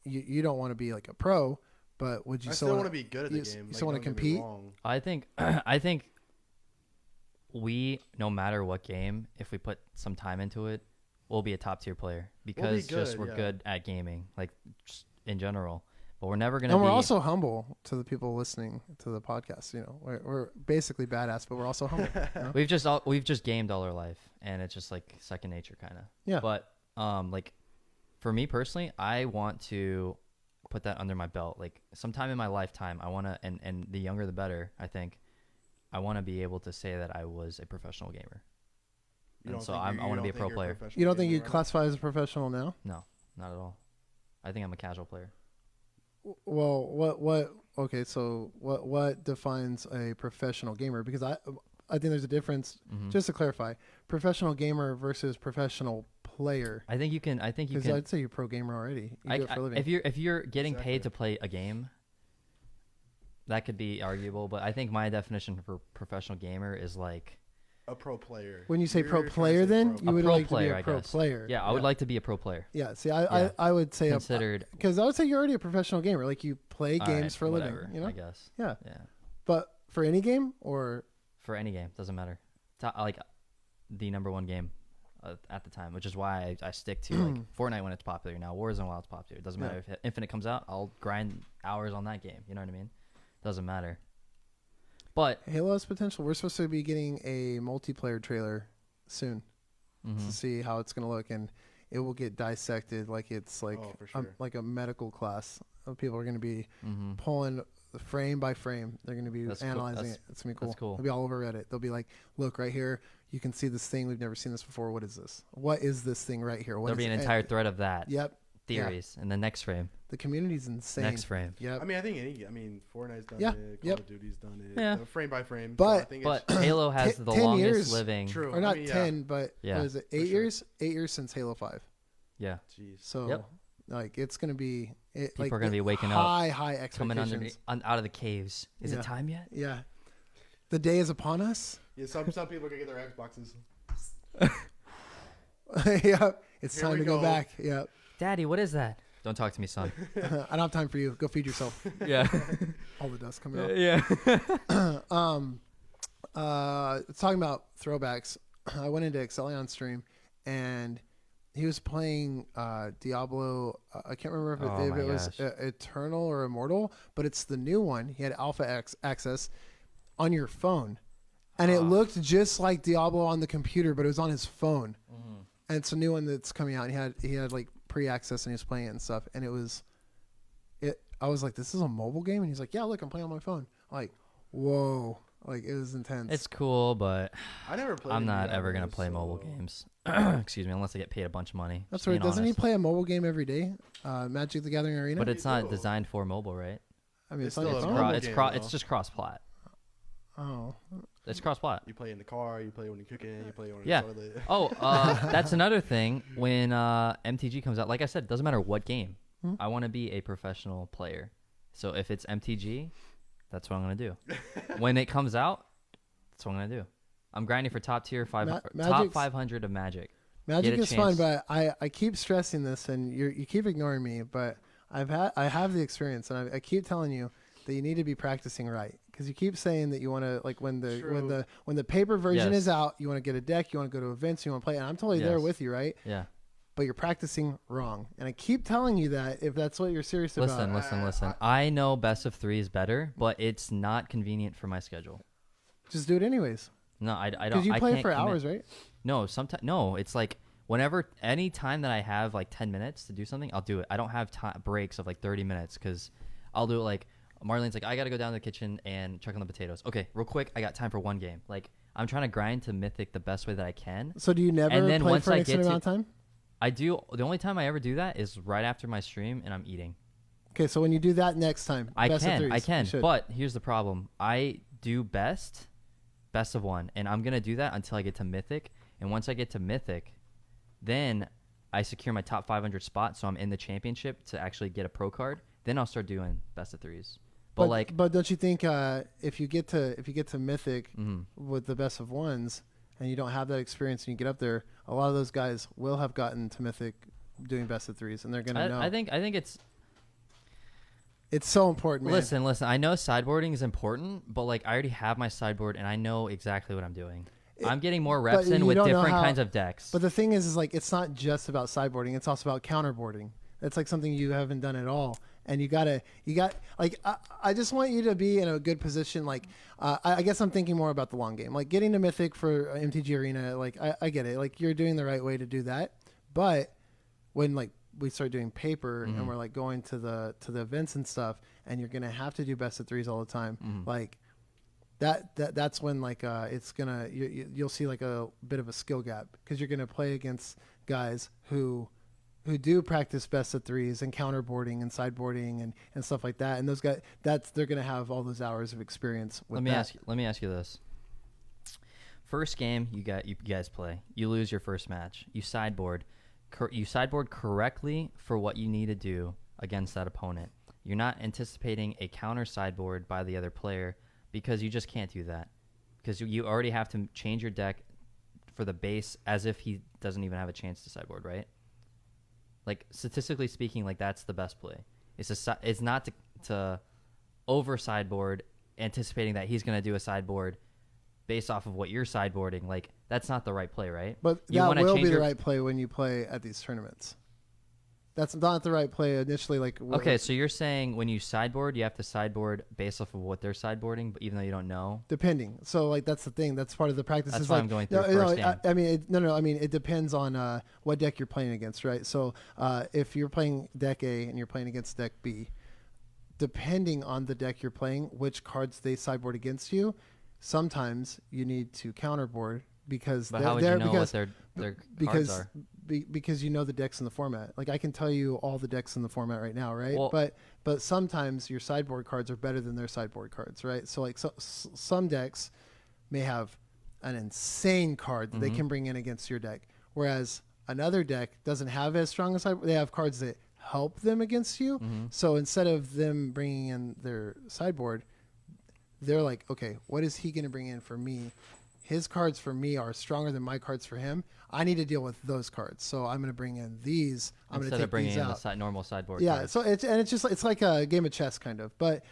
you don't want to be like a pro, but would you still want to be good at the game? You still want to compete? I think we, no matter what game, if we put some time into it, we'll be a top tier player because we're good at gaming, like just in general. But we're never gonna. And we're also humble to the people listening to the podcast. You know, we're basically badass, but we're also humble. You know? We've just gamed all our life, and it's just like second nature, kind of. Yeah. But like for me personally, I want to put that under my belt. Like sometime in my lifetime, I want to, and the younger the better. I think I want to be able to say that I was a professional gamer. And so I want to be a pro player. You don't think you classify as a professional now? No, not at all. I think I'm a casual player. Well, what? Okay, so what defines a professional gamer? Because I think there's a difference. Just to clarify, professional gamer versus professional player. I think you can. Because I'd say you're a pro gamer already. You do it for a living. If you're getting paid to play a game, that could be arguable. But I think my definition for professional gamer is like a pro player. When you say pro player, then you would like to be a pro player. Yeah, I would like to be a pro player. Yeah. See, I would say considered, because I would say you're already a professional gamer. Like you play games for a living. You know. I guess. Yeah. But for any game or for any game. Doesn't matter. Like the number one game at the time, which is why I stick to like Fortnite when it's popular. Now Warzone while it's popular. It doesn't matter if Infinite comes out. I'll grind hours on that game. You know what I mean? Doesn't matter. But Halo has potential. We're supposed to be getting a multiplayer trailer soon to see how it's going to look, and it will get dissected like it's like like a medical class. People are going to be pulling frame by frame. They're going to be analyzing it. It's going to be cool. That's cool. It'll be all over Reddit. They'll be like, look right here. You can see this thing. We've never seen this before. What is this? What is this thing right here? There'll be an entire thread of that. Yep. Theories in the next frame. The community's insane. Next frame. Yep. I mean, I think Fortnite's done it. Call of Duty's done it. Yeah. Frame by frame. But, so but Halo has the 10 longest years, living. True. Or not 10, but what is it? 8 years? 8 years since Halo 5. Yeah. Jeez. So, like, it's going to be... People are going to be waking high, up. High expectations. Coming out of the caves. Is it time yet? Yeah. The day is upon us. Yeah, some people are going to get their Xboxes. Yep. It's Here time to go back. Yep. Daddy, what is that? Don't talk to me, son. I don't have time for you. Go feed yourself. Yeah. All the dust coming out. Yeah. Talking about throwbacks, I went into Excellion stream and he was playing Diablo. I can't remember if it was Eternal or Immortal, but it's the new one. He had alpha access on your phone, and it looked just like Diablo on the computer, but it was on his phone. And it's a new one that's coming out. And he had like pre-access and he was playing it and stuff, and I was like, this is a mobile game? And he's like, yeah, look, I'm playing on my phone. Like, whoa. Like, it was intense. It's cool, but I never played. I'm not ever going to play mobile games. Excuse me, unless I get paid a bunch of money. That's right. Doesn't he play a mobile game every day? Magic the Gathering Arena? But it's not designed for mobile, right? I mean, It's still a mobile game, it's just cross-plat. Oh. It's cross-plat. You play in the car, you play when you're cooking, you play on Yeah. the toilet. Oh, that's another thing. When MTG comes out, like I said, it doesn't matter what game. I want to be a professional player. So if it's MTG, that's what I'm going to do. When it comes out, that's what I'm going to do. I'm grinding for top 500 of Magic. Magic is fun, but I keep stressing this, and you keep ignoring me, but I have the experience, and I keep telling you that you need to be practicing right. Because you keep saying that you want to, like, when the paper version is out, you want to get a deck, you want to go to events, you want to play, and I'm totally there with you, right? Yeah. But you're practicing wrong, and I keep telling you that if that's what you're serious about. Listen. I know best of 3 is better, but it's not convenient for my schedule. Just do it anyways. No, I don't. Because you play can't for commit. hours, right? No, sometimes no. It's like any time that I have like 10 minutes to do something, I'll do it. I don't have breaks of like 30 minutes because I'll do it like. Marlene's like, I got to go down to the kitchen and check on the potatoes. Okay, real quick, I got time for one game. Like, I'm trying to grind to Mythic the best way that I can. So do you never play for an extended amount of time? I do. The only time I ever do that is right after my stream and I'm eating. Okay, so when you do that next time, I can. But here's the problem. I do best of 1, and I'm going to do that until I get to Mythic. And once I get to Mythic, then I secure my top 500 spot, so I'm in the championship to actually get a pro card. Then I'll start doing best of 3s. But don't you think if you get to Mythic with the best of 1s and you don't have that experience and you get up there, a lot of those guys will have gotten to Mythic doing best of 3s, and they're gonna know. I think it's so important, man. Listen. I know sideboarding is important, but like I already have my sideboard and I know exactly what I'm doing. I'm getting more reps in with different kinds of decks. But the thing is like it's not just about sideboarding; it's also about counterboarding. That's like something you haven't done at all. And you got I just want you to be in a good position. Like, I guess I'm thinking more about the long game, like getting to Mythic for MTG Arena. Like, I get it. Like, you're doing the right way to do that. But when like we start doing paper and we're like going to the events and stuff, and you're going to have to do best of 3s all the time. Like that's when like, it's gonna, you'll see like a bit of a skill gap because you're going to play against guys who do practice best of 3s and counterboarding and sideboarding and stuff like that. And those guys, they're going to have all those hours of experience with that. Let me ask you this. First game you guys play. You lose your first match. You sideboard. You sideboard correctly for what you need to do against that opponent. You're not anticipating a counter sideboard by the other player because you just can't do that. Because you already have to change your deck for the base as if he doesn't even have a chance to sideboard, right? Like, statistically speaking, like, that's the best play. It's not to over sideboard, anticipating that he's going to do a sideboard based off of what you're sideboarding, like that's not the right play, right? But You that wanna will change be the your- right play when you play at these tournaments. That's not the right play initially. Like Okay, so you're saying when you sideboard, you have to sideboard based off of what they're sideboarding, but even though you don't know. depending. So like that's the thing. That's part of the practice. That's is why like, I'm going through firsthand. I mean, I mean, it depends on what deck you're playing against, right? So if you're playing deck A and you're playing against deck B, depending on the deck you're playing, which cards they sideboard against you, sometimes you need to counterboard because But how would you know what their cards are? Because you know the decks in the format. Like I can tell you all the decks in the format right now, right? Well- But sometimes your sideboard cards are better than their sideboard cards, right? So like some decks may have an insane card that they can bring in against your deck, whereas another deck doesn't have as strong a sideboard. They have cards that help them against you. So instead of them bringing in their sideboard, they're like, okay, what is he going to bring in for me? His cards for me are stronger than my cards for him. I need to deal with those cards, so I'm going to bring in these. I'm going to Instead take of bringing these in out. the normal sideboard. Yeah, cards. so it's just it's like a game of chess kind of, but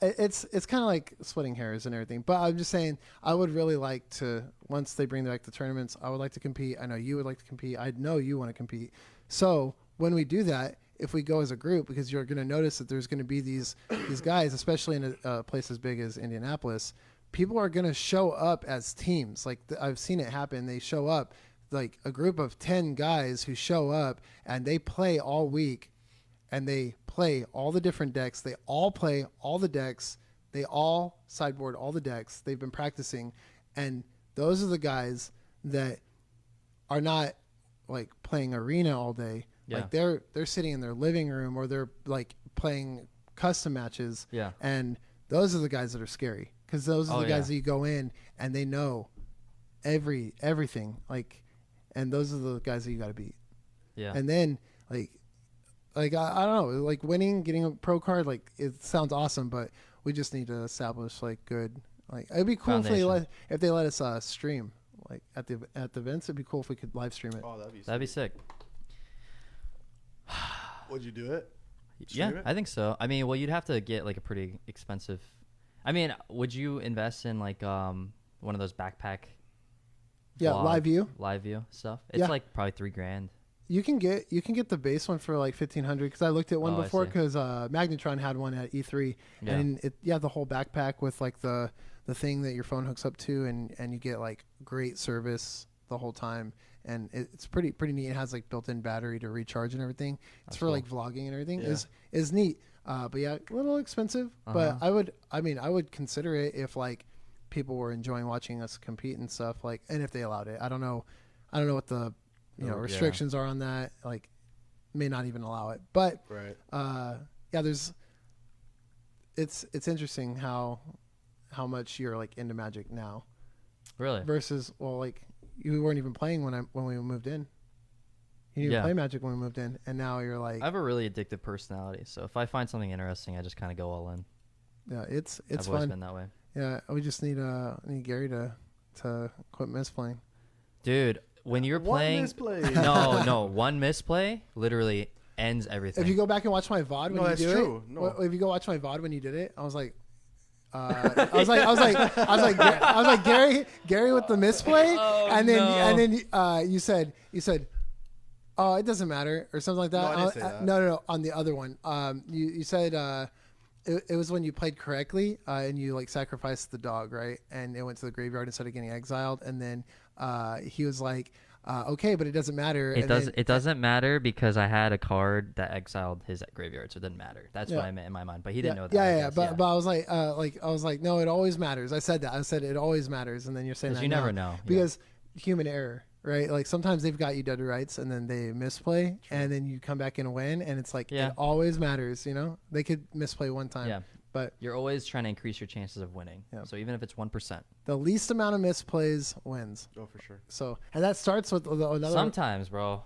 it's kind of like splitting hairs and everything. But I'm just saying, I would really like to, once they bring back the tournaments, I would like to compete. I know you would like to compete. I know you want to compete. So when we do that, if we go as a group, because you're going to notice that there's going to be these guys, especially in a place as big as Indianapolis, people are going to show up as teams. Like I've seen it happen. They show up like a group of 10 guys who show up and they play all week and they play all the different decks. They all play all the decks. They all sideboard all the decks. They've been practicing. And those are the guys that are not like playing arena all day. Yeah. Like they're sitting in their living room or they're like playing custom matches. Yeah. And those are the guys that are scary because those are the guys yeah. that you go in and they know everything. Like, and those are the guys that you got to beat. Yeah. And then like I don't know, like winning, getting a pro card, like it sounds awesome, but we just need to establish like good, like it'd be cool Foundation. if they let us stream like at the events. It'd be cool if we could live stream it. Oh, that'd be. That'd be sick. Would you do it? Yeah, Stream it? I think so. I mean, well, you'd have to get like a pretty expensive. I mean, would you invest in like one of those backpack? Yeah, live view. Live view stuff. It's Yeah. like probably $3,000. You can get the base one for like 1,500 because I looked at one Oh, I before see. because Magnetron had one at E3 Yeah. and you have the whole backpack with like the thing that your phone hooks up to and you get like great service the whole time and it's pretty neat. It has like built-in battery to recharge and everything. It's That's for cool. like vlogging and everything. Yeah. Is neat. But yeah, a little expensive. But I would consider it if like people were enjoying watching us compete and stuff like and if they allowed it. I don't know what the Yeah. restrictions are on that. Like may not even allow it. But Right. yeah, it's interesting how much you're like into Magic now Really? versus like you weren't even playing when we moved in. You didn't Yeah. even play Magic when we moved in, and now you're like, I have a really addictive personality, so if I find something interesting, I just kind of go all in. yeah, it's I've always fun. been that way. Yeah, we just need Gary to quit misplaying. Dude, when you're One playing, misplay. no, one misplay literally ends everything. If you go back and watch my VOD when No, you that's do true. it, No. if you go watch my VOD when you did it, I was like, I was like Gary with the misplay, Oh, and then no. you said, oh, it doesn't matter or something like that. No, I didn't say that. No, on the other one, you said it was when you played correctly and you like sacrificed the dog, right? And it went to the graveyard instead of getting exiled, and then he was like, okay, but it doesn't matter. It doesn't matter because I had a card that exiled his graveyard, so it didn't matter. That's Yeah. what I meant in my mind, but he didn't know that. Yeah, I guess, but I was like, no, it always matters. I said that. I said it always matters, and then you're saying 'Cause that you now. never know. Yeah. Because human error, right? Like sometimes they've got you dead to rights, and then they misplay, and then you come back and win, and it's like Yeah. it always matters. You know, they could misplay one time, Yeah. but You're always trying to increase your chances of winning. Yeah. So even if it's 1%. the least amount of misplays wins. Oh, for sure. So, and that starts with another. Sometimes, bro.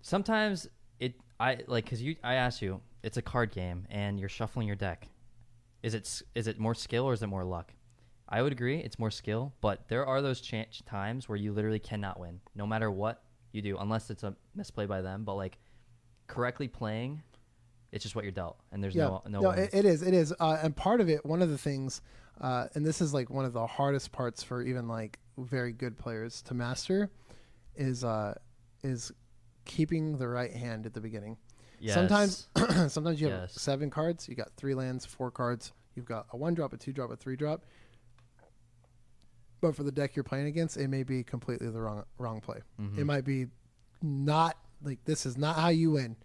Sometimes because I asked you, it's a card game and you're shuffling your deck. Is it more skill or is it more luck? I would agree it's more skill, but there are those times where you literally cannot win, no matter what you do, unless it's a misplay by them. But like correctly playing It's just what you're dealt, and there's Yeah. no No, wins. it is. And part of it, one of the things, and this is like one of the hardest parts for even like very good players to master, is keeping the right hand at the beginning. Yes. Sometimes you have Yes. 7 cards. You got 3 lands, 4 cards. You've got a 1-drop, a 2-drop, a 3-drop. But for the deck you're playing against, it may be completely the wrong play. Mhm. It might be not like this is not how you win.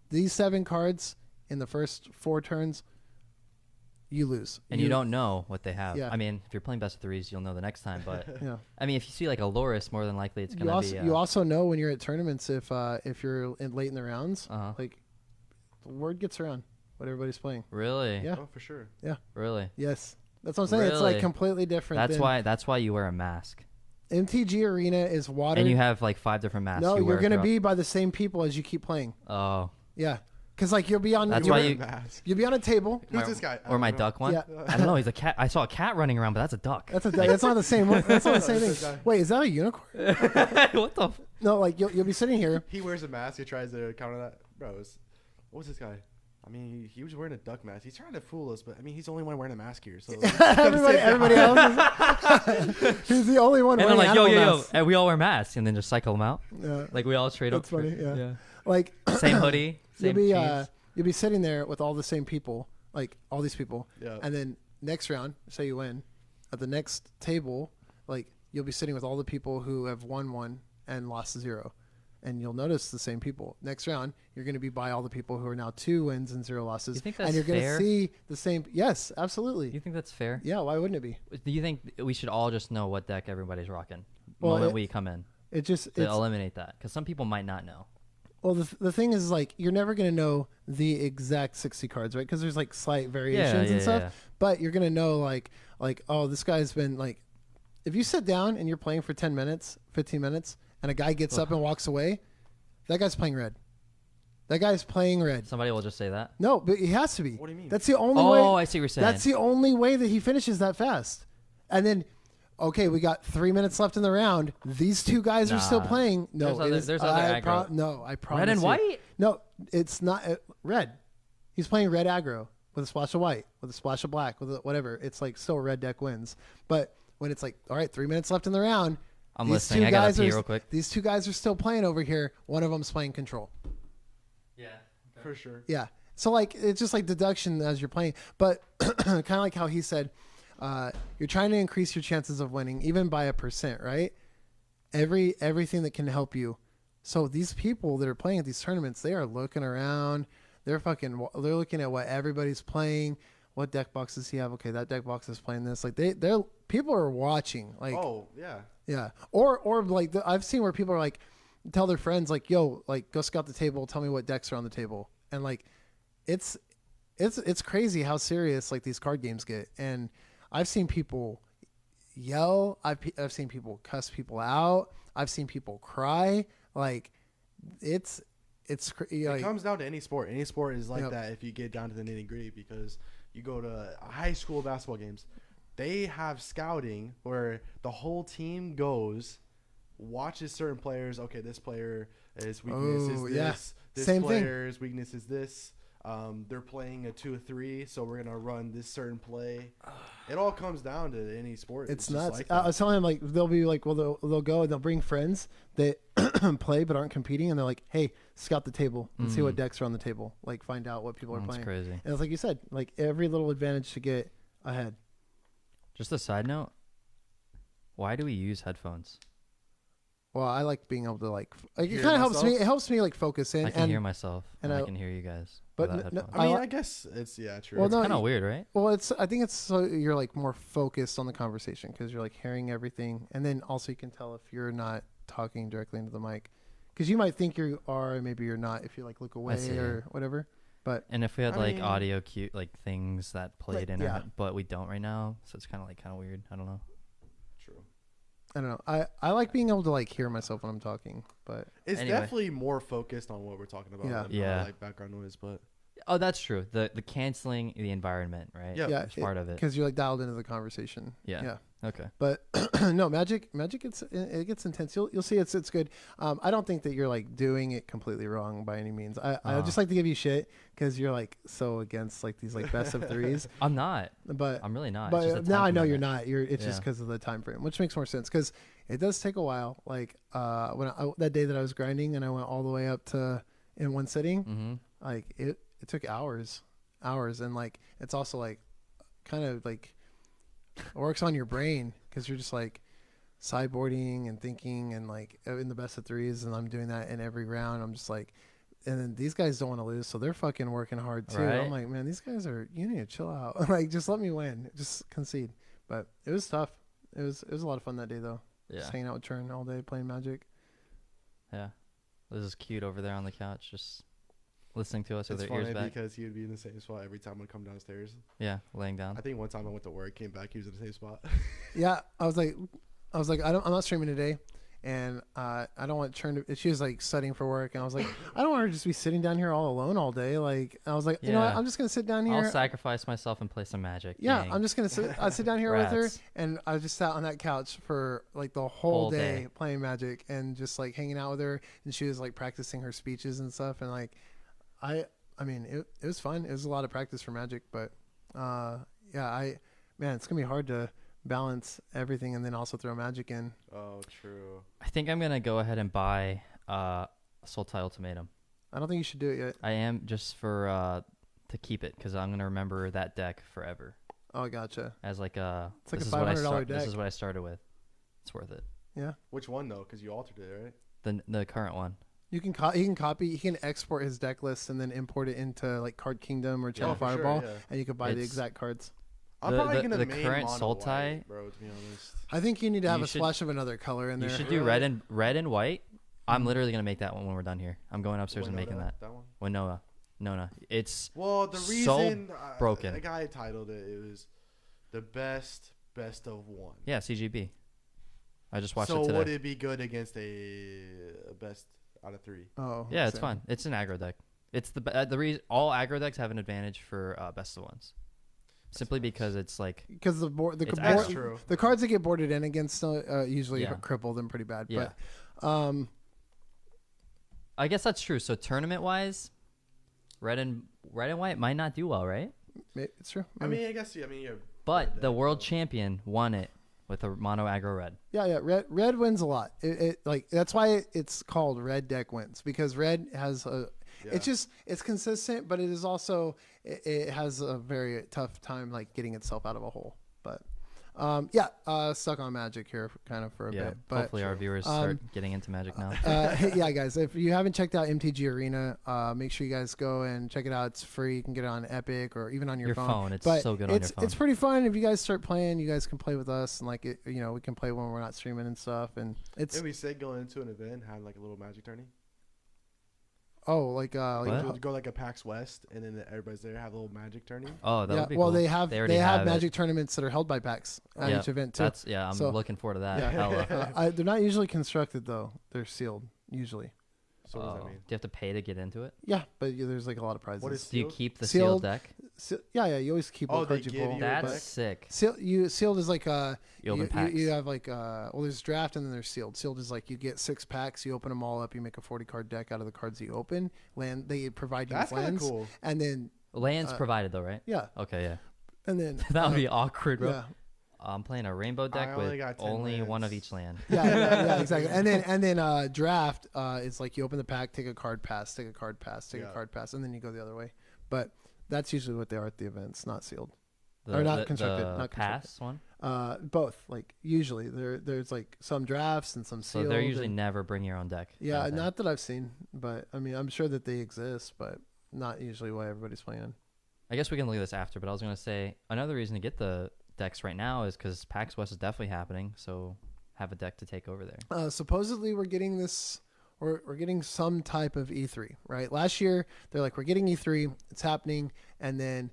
These 7 cards in the first 4 turns, you lose. And you don't know what they have. Yeah. I mean, if you're playing best of threes, you'll know the next time. But Yeah. I mean, if you see like a Loris, more than likely it's You gonna also be. you also know when you're at tournaments if you're late in the rounds, Uh-huh. like the word gets around what everybody's playing. Really? Yeah. Oh, for sure. Really? Yes. That's what I'm saying. It's like Really? completely different. That's why you wear a mask. MTG Arena is water. And you have like 5 different masks. No, you you're wear going to throughout- be by the same people as you keep playing. Oh. Yeah. Because like you'll be on. That's you'll why be- you- Mask. You'll be on a table. Who's this guy? I Or my don't know. duck one. Yeah. I don't know. He's a cat. I saw a cat running around, but that's a duck. That's not the same. That's not the same This thing. guy. Wait, is that a unicorn? What the? No, like you'll be sitting here. He wears a mask. He tries to counter that. Bro, what was this guy? I mean, he was wearing a duck mask. He's trying to fool us, but I mean, he's the only one wearing a mask here. So everybody else. He's the only one. And I'm wearing like, yo, animal yo, yo, masks. and we all wear masks, and then just cycle them out. Yeah. Like we all trade That's up. funny, yeah. Like Same hoodie. Same jeans. you'll be sitting there with all the same people, like all these people, Yeah. and then next round, say you win, at the next table, like you'll be sitting with all the people who have won 1 and lost 0, and you'll notice the same people. Next round, you're going to be by all the people who are now 2 wins and 0 losses, You think and that's you're going to fair? see the same. Yes, absolutely. You think that's fair? Yeah, why wouldn't it be? Do you think we should all just know what deck everybody's rocking the Well, moment it- we come in It just to it's, eliminate that? Because some people might not know. well, the thing is like you're never going to know the exact 60 cards, right? Because there's like slight variations and stuff. yeah. But you're gonna know like oh, this guy's been like, if you sit down and you're playing for 10 minutes, 15 minutes, and a guy gets up and walks away, that guy's playing red. That guy's playing red. Somebody will just say that. No, but he has to be. What do you mean? That's the only way. Oh, I see what you're saying. That's the only way that he finishes that fast. And then, okay, we got 3 minutes left in the round. These 2 guys are still Nah. playing. No, There's other aggro. No, I promise. Red and you. white? No, it's not red. He's playing red aggro with a splash of white, with a splash of black, with whatever. It's like still red deck wins. But when it's like, all right, 3 minutes left in the round. I'm these listening. 2 I gotta guys pee are, real quick. These 2 guys are still playing over here. One of them's playing control. Yeah. For sure. Yeah. So like it's just like deduction as you're playing, but kind of like how he said, you're trying to increase your chances of winning even by 1%, right? Everything that can help you. So these people that are playing at these tournaments, they are looking around. They're looking at what everybody's playing. What deck box does he have? Okay, that deck box is playing this. Like they're people are watching. Like Oh yeah. yeah, or like I've seen where people are like tell their friends like, yo, like go scout the table. Tell me what decks are on the table. And like, it's crazy how serious like these card games get. And I've seen people yell. I've seen people cuss people out. I've seen people cry. Like, it's like, It comes down to any sport. Any sport is like Yep. that if you get down to the nitty gritty, because you go to high school basketball games, they have scouting where the whole team goes, watches certain players. Okay, this player is weakness is Oh, this. yeah. This Same thing. player's weakness is this. They're playing a 2-3, so we're gonna run this certain play. It all comes down to any sport. It's just nuts. like I that. was telling him like they'll be like, well, they'll go and they'll bring friends that play but aren't competing, and they're like, hey, scout the table and see what decks are on the table. Like find out what people are That's playing. crazy. And it's like you said, like every little advantage to get ahead. Just a side note. Why do we use headphones? Well, I like being able to like it Hear kind of helps me. myself? It helps me like focus in. I can and hear myself, and and I- I can hear you guys. but without no- headphones. I mean, I- I guess it's true. Well, It's no, Kind of weird, right? well, I think it's so you're like more focused on the conversation because you're like hearing everything, and then also you can tell if you're not talking directly into the mic because you might think you are, and maybe you're not if you like look away see. or whatever. But And if we had I like mean- audio cue, like things that played in yeah. our head, but we don't right now, so it's kind of weird. I don't know. true. I don't know. I like being able to like hear myself when I'm talking, but It's Anyway. definitely more focused on what we're talking about. Yeah. than, Yeah. like background noise, but Oh, that's true. The canceling the environment, right? Yeah. yeah, It's part of it. because you're like dialed into the conversation. Yeah. Yeah. Okay. But no, Magic it gets intense. You'll see it's good. I don't think that you're like doing it completely wrong by any means. I just like to give you shit because you're like so against like these like best of threes. I'm not. But I'm really not. But It's just a now time I know you're commitment. not. It's just because of the time frame, which makes more sense because it does take a while. Like that day that I was grinding and I went all the way up to in one sitting, Mm-hmm. like it took hours, and like it's also like kind of like works on your brain because you're just like sideboarding and thinking and like in the best of threes, and I'm doing that in every round. I'm just like, and then these guys don't want to lose, so they're fucking working hard too. Right. I'm like, man, these guys you need to chill out. Like, just let me win, just concede. But it was tough. It was a lot of fun that day though. Yeah. Just hanging out with Churn all day playing Magic. Yeah. This is cute over there on the couch, just listening to us with It's their ears funny back. because he would be in the same spot every time I come downstairs. Yeah, laying down. I think one time I went to work, came back, he was in the same spot. Yeah, I was like, I'm not streaming today, and I don't want Churn to. She was like studying for work, and I was like, I don't want her to just be sitting down here all alone all day. Like, I was like, you know what? Yeah. I'm just gonna sit down here. I'll sacrifice myself and play some Magic. Yeah, Dang. I'm just gonna sit down here with her, Rats. and I just sat on that couch for like the whole Whole day day. playing Magic and just like hanging out with her, and she was like practicing her speeches and stuff, and like, I mean, it was fun. It was a lot of practice for Magic, but yeah, man, it's gonna be hard to balance everything and then also throw Magic in. Oh, true. I think I'm gonna go ahead and buy Sultai Ultimatum. I don't think you should do it yet. I am just for to keep it because I'm gonna remember that deck forever Oh, gotcha. as like a. It's like this a is what I $500 deck. This is what I started with. It's worth it. Yeah, Which one though? Because you altered it, right? The current one. you can he can export his deck list and then import it into like Card Kingdom or Channel for sure, Fireball, yeah. and you can buy the It's- exact cards. I'm The- probably the- gonna the main current mono Sultai- white, bro. To be honest. I think you need to have You a should- splash of another color in You there. should do red and white. I'm literally gonna make that one when we're done here. I'm going upstairs and making that. That one. Winona. No. It's Well, the So reason broken. a guy titled it, it was the best of one. yeah, CGB. I just watched so it today. would it be good against a best out of three? Oh, Yeah, it's same. fun. It's an aggro deck. It's the reason all aggro decks have an advantage for best of ones, simply because it's like Because the board, It's That's aggro. true. the cards that get boarded in against usually Yeah. cripple them pretty bad. Yeah. But I guess that's true. So tournament wise, red and white might not do well, right? it's true. I mean, I guess. Yeah, I mean, yeah. But the world champion won it with a mono aggro red. Yeah. Red wins a lot. It like that's why it's called red deck wins, because red has a. Yeah. It's consistent, but it is also it has a very tough time like getting itself out of a hole. But stuck on Magic here kind of for a Yeah, bit. But hopefully our viewers start getting into Magic now. yeah, guys, if you haven't checked out MTG Arena, make sure you guys go and check it out. It's free. You can get it on Epic or even on your phone. It's But so good on your phone. It's pretty fun. If you guys start playing, you guys can play with us, and like it, we can play when we're not streaming and stuff. And it's It'd be sick going into an event, having like a little Magic tourney. What? Go like a PAX West, and then everybody's there, have a little Magic tourney. Oh, that yeah. would be Well, cool. they have already have it. Magic tournaments that are held by PAX at Yeah, each event too. I'm So- looking forward to that. Yeah. Hella. They're not usually constructed though. They're sealed usually. So what does that Oh, mean? do you have to pay to get into it? Yeah, but there's like a lot of prizes. What is Do you Sealed? keep the Sealed. sealed deck? Yeah. You always keep Oh, what they cards you give pull. you That's deck? sick. Sealed is like You open packs. you have like well, there's draft and then there's sealed. Sealed is like you get 6 packs, you open them all up, you make a 40 card deck out of the cards you open. They provide you That's with kind lands, of cool. and then Lands provided though, right? yeah, Okay, yeah. and then That would be awkward, bro. yeah. I'm playing a rainbow deck only with got 10 only one of lands. each land. Yeah, exactly. And then draft is like you open the pack, take a card pass, take a card pass, take a Yeah. card pass, and then you go the other way. But that's usually what they are at the events, not sealed. The, Or not constructed, The not pass one. Both. Like usually there's like some drafts and some So sealed. they're usually and- never bring your own deck. yeah, kind of thing. not that I've seen, but I mean I'm sure that they exist, but not usually what everybody's playing. I guess we can look at this after, but I was gonna say another reason to get the decks right now is because PAX West is definitely happening. So have a deck to take over there. Supposedly we're getting this. We're getting some type of E3, right? Last year they're like we're getting E3, it's happening, and then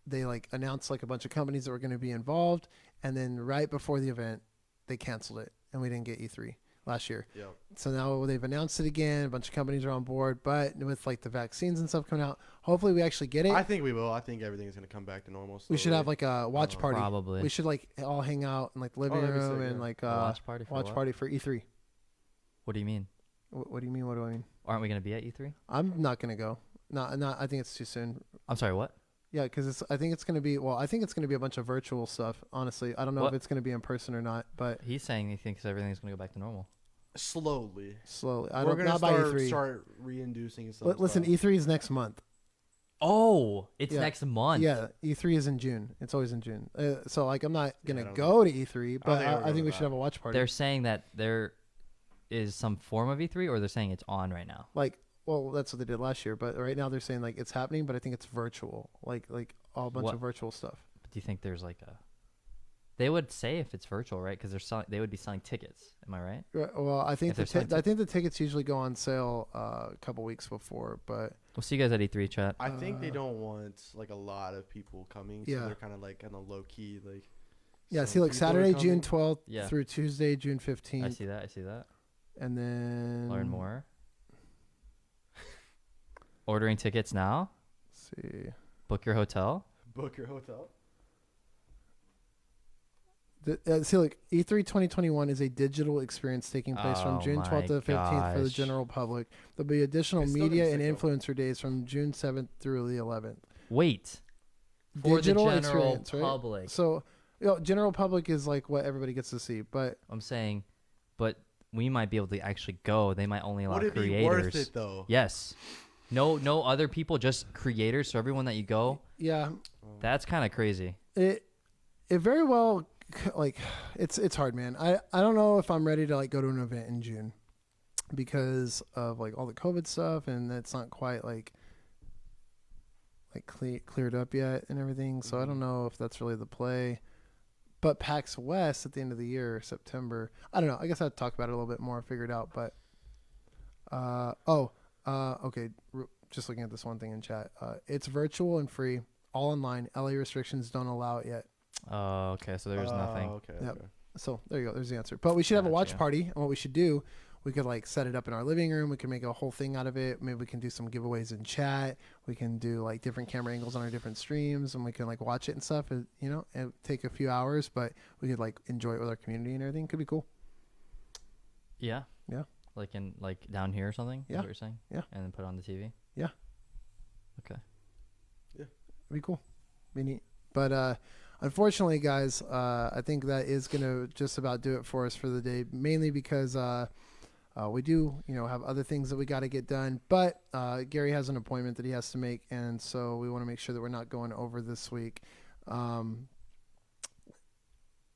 they like announced like a bunch of companies that were going to be involved, and then right before the event they canceled it, and we didn't get E3. last year. Yep. So now they've announced it again. A bunch of companies are on board, but with like the vaccines and stuff coming out, hopefully we actually get it. I think we will. I think everything's gonna come back to normal. We should have like a watch party. Probably. We should like all hang out in like the living that'd be room sick, and yeah. like watch party for what? party for E3. What do you mean? What do you mean? What do I mean? Aren't we gonna be at E3? I'm not gonna go. Not. I think it's too soon. I'm sorry. What? Yeah, because I think it's gonna be. Well, I think it's gonna be a bunch of virtual stuff. Honestly, I don't know What? if it's gonna be in person or not. But He's saying he thinks everything's gonna go back to normal. slowly. slowly, We're don't gonna not by E3. start reinducing some Listen, stuff. E3 is next month. Oh, it's Yeah. next month. Yeah, E3 is in June. It's always in June. So like, I'm not Yeah, I gonna don't go to E3, but think I'll I go think to we should that. have a watch party. They're saying that there is some form of E3, or they're saying it's on right now. Like, well, that's what they did last year, but right now they're saying like it's happening, but I think it's virtual. Like all bunch What? of virtual stuff. But do you think there's like a? They would say if it's virtual, right? Because they're selling. They would be selling tickets. Am I right? Right, well, I think If there's some I think the tickets usually go on sale a couple weeks before, but We'll see you guys at E3 chat. I think they Uh, don't want like a lot of people coming, so Yeah. they're kind of low key. Like yeah, some see, like people are Saturday, June coming. 12th Yeah. through Tuesday, June I 15th, see that. I see that. and then Learn more. Ordering tickets now. Let's see. Book your hotel. Book your hotel. See, like E3 2021 is a digital experience taking place from Oh June 12th to my 15th for the gosh. general public. There'll be additional It's still gonna be media and sick, though. influencer days from June 7th through the 11th. Wait. For Digital the general experience, right? public. So, general public is like what everybody gets to see, but I'm saying, but we might be able to actually go. They might only allow Would it be creators. worth it though? Yes. No other people, just creators. So everyone that you go, yeah, that's kind of crazy. it very well like it's hard, man. I don't know if I'm ready to like go to an event in June because of like all the COVID stuff, and it's not quite like cleared up yet and everything. So I don't know if that's really the play. But PAX West at the end of the year, September. I don't know. I guess I'd talk about it a little bit more, figure it out. But okay. Just looking at this one thing in chat. It's virtual and free, all online. LA restrictions don't allow it yet. Oh, okay. So there's nothing. Okay. Yep. Okay. So there you go. There's the answer. But we should have a watch Gotcha. party. And what we should do, we could like set it up in our living room. We can make a whole thing out of it. Maybe we can do some giveaways in chat. We can do like different camera angles on our different streams, and we can like watch it and stuff. And, and take a few hours, but we could like enjoy it with our community and everything. Could be cool. Yeah. Yeah. Like down here or something. Yeah. Is what you're saying. Yeah. And then put it on the TV. Yeah. Okay. It'd be cool. Be neat. But unfortunately, guys, I think that is going to just about do it for us for the day, mainly because we do, have other things that we got to get done. But Gary has an appointment that he has to make, and so we want to make sure that we're not going over this week.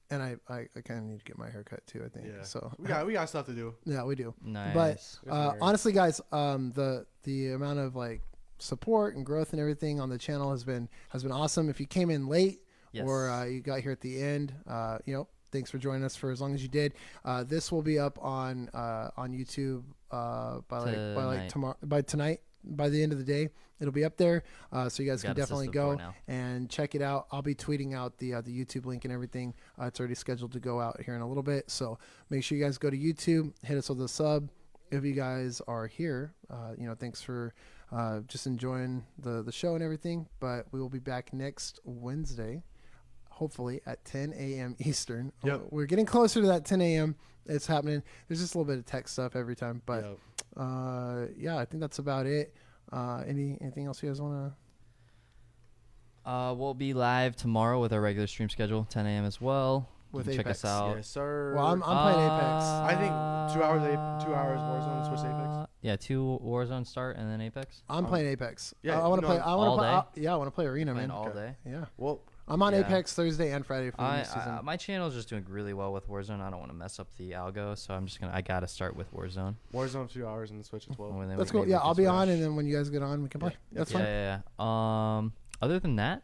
And I kind of need to get my hair cut too, I think. Yeah. So We got stuff to do. yeah, we do. Nice. But honestly, guys, the amount of like support and growth and everything on the channel has been awesome. If you came in late Yes. or you got here at the end, thanks for joining us for as long as you did. This will be up on YouTube by tonight. By the end of the day, it'll be up there, so you guys can Got definitely assistant for go it now. and check it out. I'll be tweeting out the YouTube link and everything. It's already scheduled to go out here in a little bit, so make sure you guys go to YouTube, hit us with a sub. If you guys are here, thanks for just enjoying the show and everything. But we will be back next Wednesday, hopefully at 10 a.m. Eastern. Yep. We're getting closer to that 10 a.m. It's happening. There's just a little bit of tech stuff every time, but Yep. I think that's about it. Anything else you guys want to? We'll be live tomorrow with our regular stream schedule, 10 a.m. as well. With you can check Apex. us out. Yes, sir. Well, I'm playing Apex. I think 2 hours. 2 hours Warzone, switch to Apex. Yeah, 2 Warzone start and then Apex. I'm playing Apex. yeah, I want to no, play. I all want to day? play. I want to play Arena, Playing man. all Okay. day. Yeah, Well, I'm on Yeah. Apex Thursday and Friday for the new season. My channel is just doing really well with Warzone. I don't want to mess up the algo, so I gotta start with Warzone. Warzone 2 hours and then switch to 12. And then That's we- cool. maybe Yeah, we can I'll be on, switch. and then when you guys get on, we can play. Yeah. That's Yeah, fine. yeah. Other than that,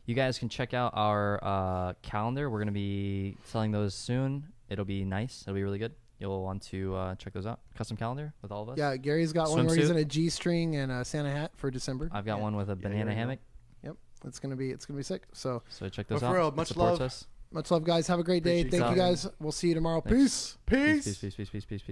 you guys can check out our calendar. We're gonna be selling those soon. It'll be nice. It'll be really good. You'll want to check those out. Custom calendar with all of us. Yeah, Gary's got one where he's Swimsuit. in a G-string and a Santa hat for December. I've got Yeah. one with a banana there you go. hammock. Yep, it's gonna be sick. So So check those But out. for real, It much supports love. us. Much love, guys. Have a great day. Appreciate Thank you, you. guys. We'll see you tomorrow. Thanks. Peace. Peace. Peace. Peace. Peace. Peace. Peace.